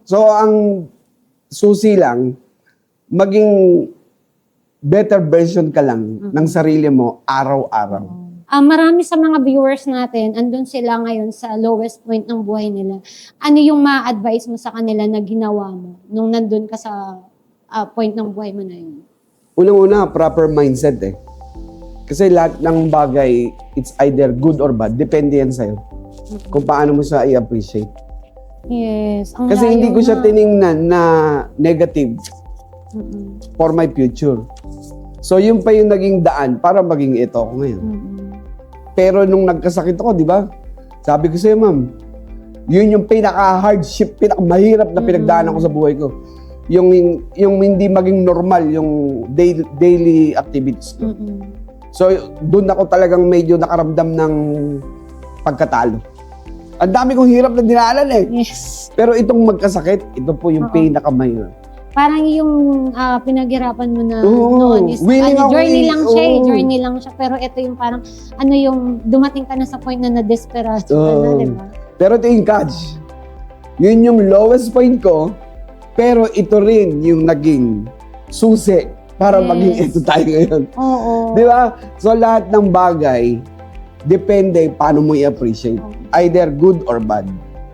So, ang susi lang, maging better version ka lang ng sarili mo araw-araw. Marami sa mga viewers natin, andun sila ngayon sa lowest point ng buhay nila. Ano yung ma-advise mo sa kanila na ginawa mo nung nandun ka sa point ng buhay mo na yun? Unang-una, proper mindset eh. Kasi lahat ng bagay, it's either good or bad. Depende yan sa'yo. Kung paano mo siya i-appreciate. Yes. Ang Kasi layo hindi ko siya na. tiningnan na negative Mm-mm. for my future. So, yun pa yung naging daan para maging ito ako ngayon. Mm-mm. Pero nung nagkasakit ako, di ba? Sabi ko sa'yo, ma'am, yun yung pinaka-hardship, pinaka-mahirap na pinagdaanan ko sa buhay ko. Yung hindi maging normal, yung daily activities ko. Mm-mm. So, doon ako talagang medyo nakaramdam ng pagkatalo. Ang dami kong hirap na dinaanan eh. Yes. Pero itong magkasakit, ito po yung Oo. pinakamahirap. Parang yung pinaghirapan mo na Oo, noon is willing ako journey eh. lang siya eh, Oo. journey lang siya. Pero ito yung parang, yung dumating ka na sa point na na-desperado ka na, Oo. di ba? Pero ito yung catch. Yun yung lowest point ko, pero ito rin yung naging susi para Yes. maging ito tayo ngayon. Oo. Di ba? So lahat ng bagay, depende paano mo i-appreciate. Either good or bad.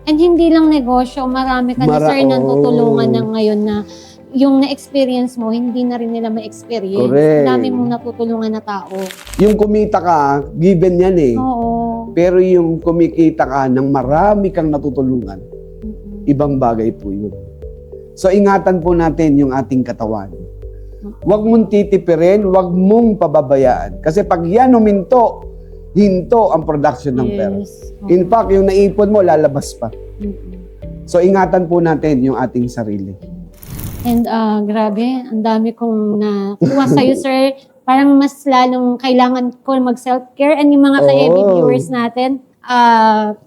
And hindi lang negosyo, marami ka na sir na Oo. tutulungan na ngayon na yung na-experience mo, hindi na rin nila ma-experience. Correct. Dami mong natutulungan na tao. Yung kumita ka, given yan eh. Oo. Pero yung kumikita ka ng marami kang natutulungan, Mm-mm. ibang bagay po yun. So ingatan po natin yung ating katawan. Huwag mong titipirin, huwag mong pababayaan. Kasi pag yan huminto, hinto ang production ng pera. Yes. In fact, yung naipon mo, lalabas pa. Mm-mm. So ingatan po natin yung ating sarili. And grabe, ang dami kong nakuha sa'yo, sir. Parang mas lalong kailangan ko mag-self-care. And yung mga ka-EV Oo. viewers natin,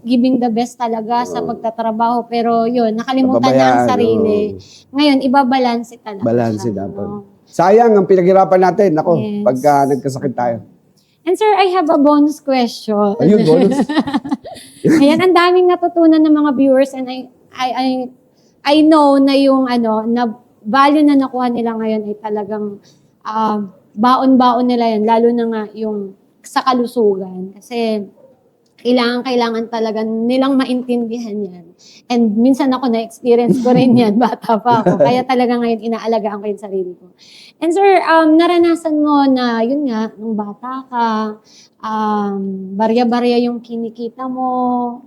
giving the best talaga sa pagtatrabaho. Pero yun, nakalimutan na ang Pababayaan, sarili. Ngayon, ibabalanse talaga Balanse siya, dapat. no? Sayang ang pinaghirapan natin. Ako, Yes. pagka nagkasakit tayo. And sir, I have a bonus question. Ayun, bonus. Ayan, ang daming natutunan ng mga viewers and I know na yung na value na nakuha nila ngayon ay talagang baon-baon nila yan, lalo na nga yung sa kalusugan. Kasi kailangan talaga nilang maintindihan yan. And minsan ako na-experience ko rin yan, bata pa ako. Kaya talaga ngayon inaalagaan ko yung sarili ko. And sir, naranasan mo na, yun nga, nung bata ka, barya-barya yung kinikita mo,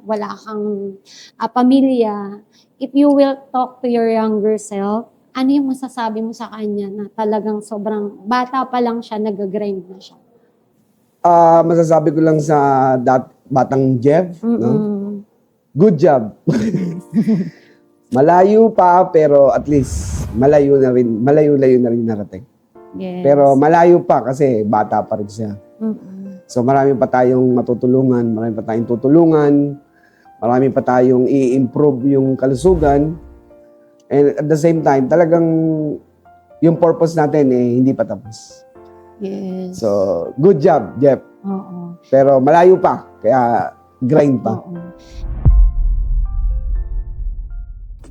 wala kang pamilya. If you will talk to your younger self, ano yung masasabi mo sa kanya na talagang sobrang bata pa lang siya, nag-grind na siya? Masasabi ko lang sa batang Jeff, no? Mm-mm. Good job. Malayo pa, pero at least malayo na rin narating. Yes. Pero malayo pa kasi bata pa rin siya. Mm-mm. So marami pa tayong matutulungan, marami pa tayong tutulungan, marami pa tayong i-improve yung kalusugan. And at the same time, talagang yung purpose natin hindi pa tapos. Yes. So, good job, Jeff. Oo. Pero malayo pa, kaya grind pa. Oo.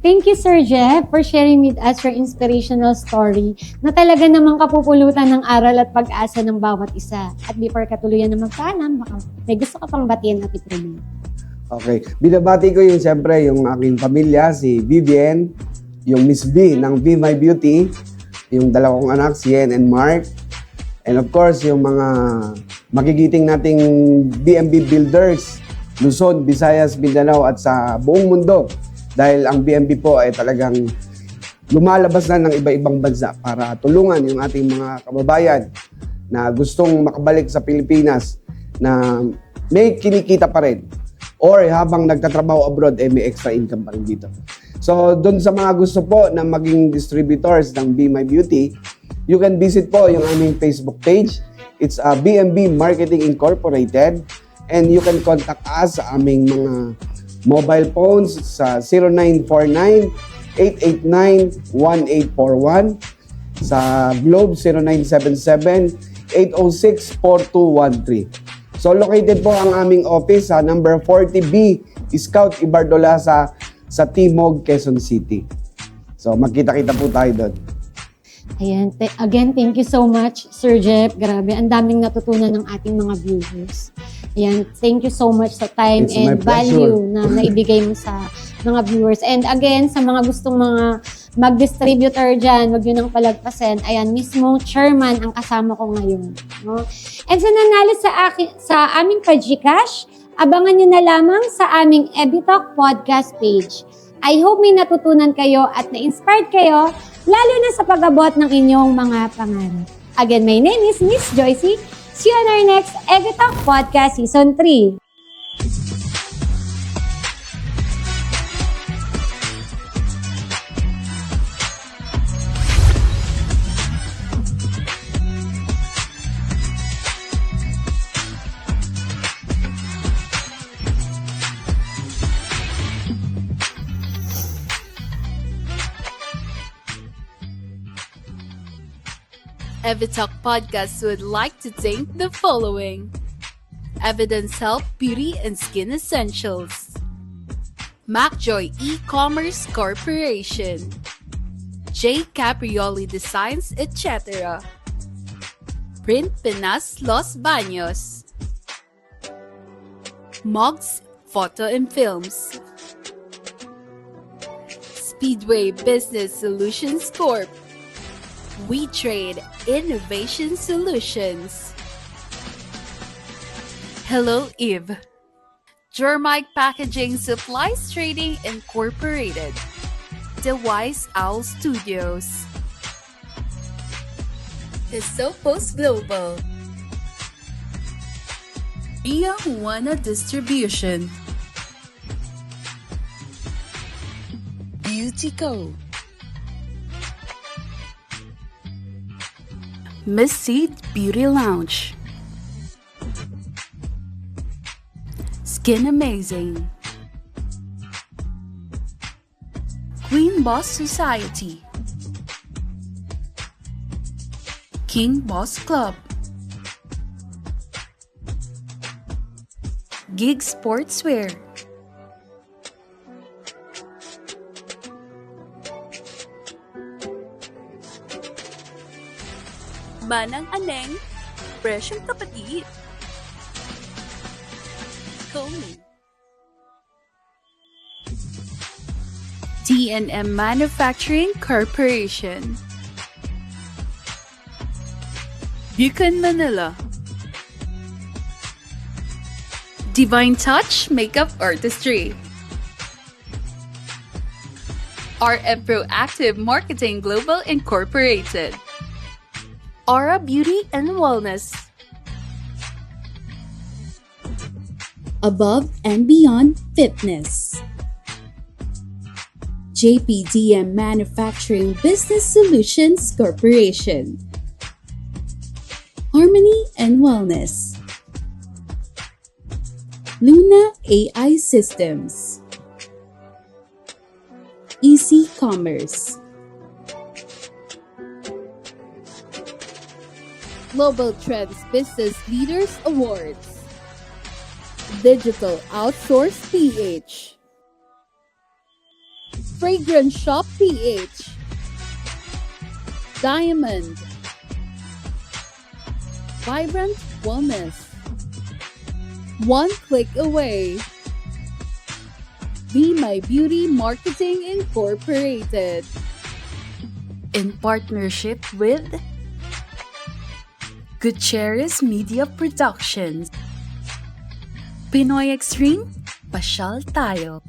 Thank you, Sir Jeff, for sharing with us your inspirational story na talaga namang kapupulutan ng aral at pag-asa ng bawat isa. At before katuluyan na magpaalam, baka may gusto ka pang batiin at ipromote. Okay. Binabati ko siyempre, yung aking pamilya, si Vivian, yung Miss B ng Be My Beauty, yung dalawang anak, si Yen and Mark, and of course, yung mga magigiting nating BMB builders, Luzon, Visayas, Mindanao, at sa buong mundo. Dahil ang BMB po ay talagang lumalabas na ng iba-ibang bansa para tulungan yung ating mga kababayan na gustong makabalik sa Pilipinas na may kinikita pa rin or habang nagtatrabaho abroad, may extra income pa rin dito. So, doon sa mga gusto po na maging distributors ng Be My Beauty, you can visit po yung aming Facebook page. It's BMB Marketing Incorporated, and you can contact us sa aming mga mobile phones sa 0949-889-1841, sa Globe 0977-806-4213. So located po ang aming office sa number 40B Scout Ibardola sa Timog, Quezon City. So magkita-kita po tayo doon. Ayan. Again, thank you so much, Sir Jeff. Grabe, ang daming natutunan ng ating mga viewers. Ayan, thank you so much sa time It's my and pleasure. value na naibigay mo sa mga viewers. And again, sa mga gustong mga mag-distributor dyan, wag yun ang palagpasin. Ayan, mismo chairman ang kasama ko ngayon. No? And sa nanalo sa aming pa-Gcash, abangan nyo na lamang sa aming Ebitalk podcast page. I hope may natutunan kayo at na-inspired kayo, lalo na sa pag-abot ng inyong mga pangarap. Again, my name is Miss Joycey. See you on our next Ebitalk Podcast Season 3. Evitalk Podcast would like to thank the following: Evidence Health Beauty and Skin Essentials, MacJoy E-Commerce Corporation, J. Caprioli Designs, etc., Print Pinas Los Baños, Mogs Photo and Films, Speedway Business Solutions Corp., We Trade Innovation Solutions, Hello Eve, Germike Packaging Supplies Trading Incorporated, The Wise Owl Studios, Isopos Global, Via Juana Distribution, Beauty Co., Miss Seed Beauty Lounge, Skin Amazing, Queen Boss Society, King Boss Club, Gig Sportswear, Manang Aneng, Presyong Kapatid, Comey, T&M Manufacturing Corporation, Buchan Manila, Divine Touch Makeup Artistry, RM Proactive Marketing Global Incorporated, Aura Beauty and Wellness, Above and Beyond Fitness, JPDM Manufacturing Business Solutions Corporation, Harmony and Wellness, Luna AI Systems, Easy Commerce, Global Trends Business Leaders Awards, Digital Outsource PH, Fragrance Shop PH, Diamond, Vibrant Wellness, One Click Away, Be My Beauty Marketing Incorporated, in partnership with Gutierrez Media Productions, Pinoy Extreme, pasyal tayo.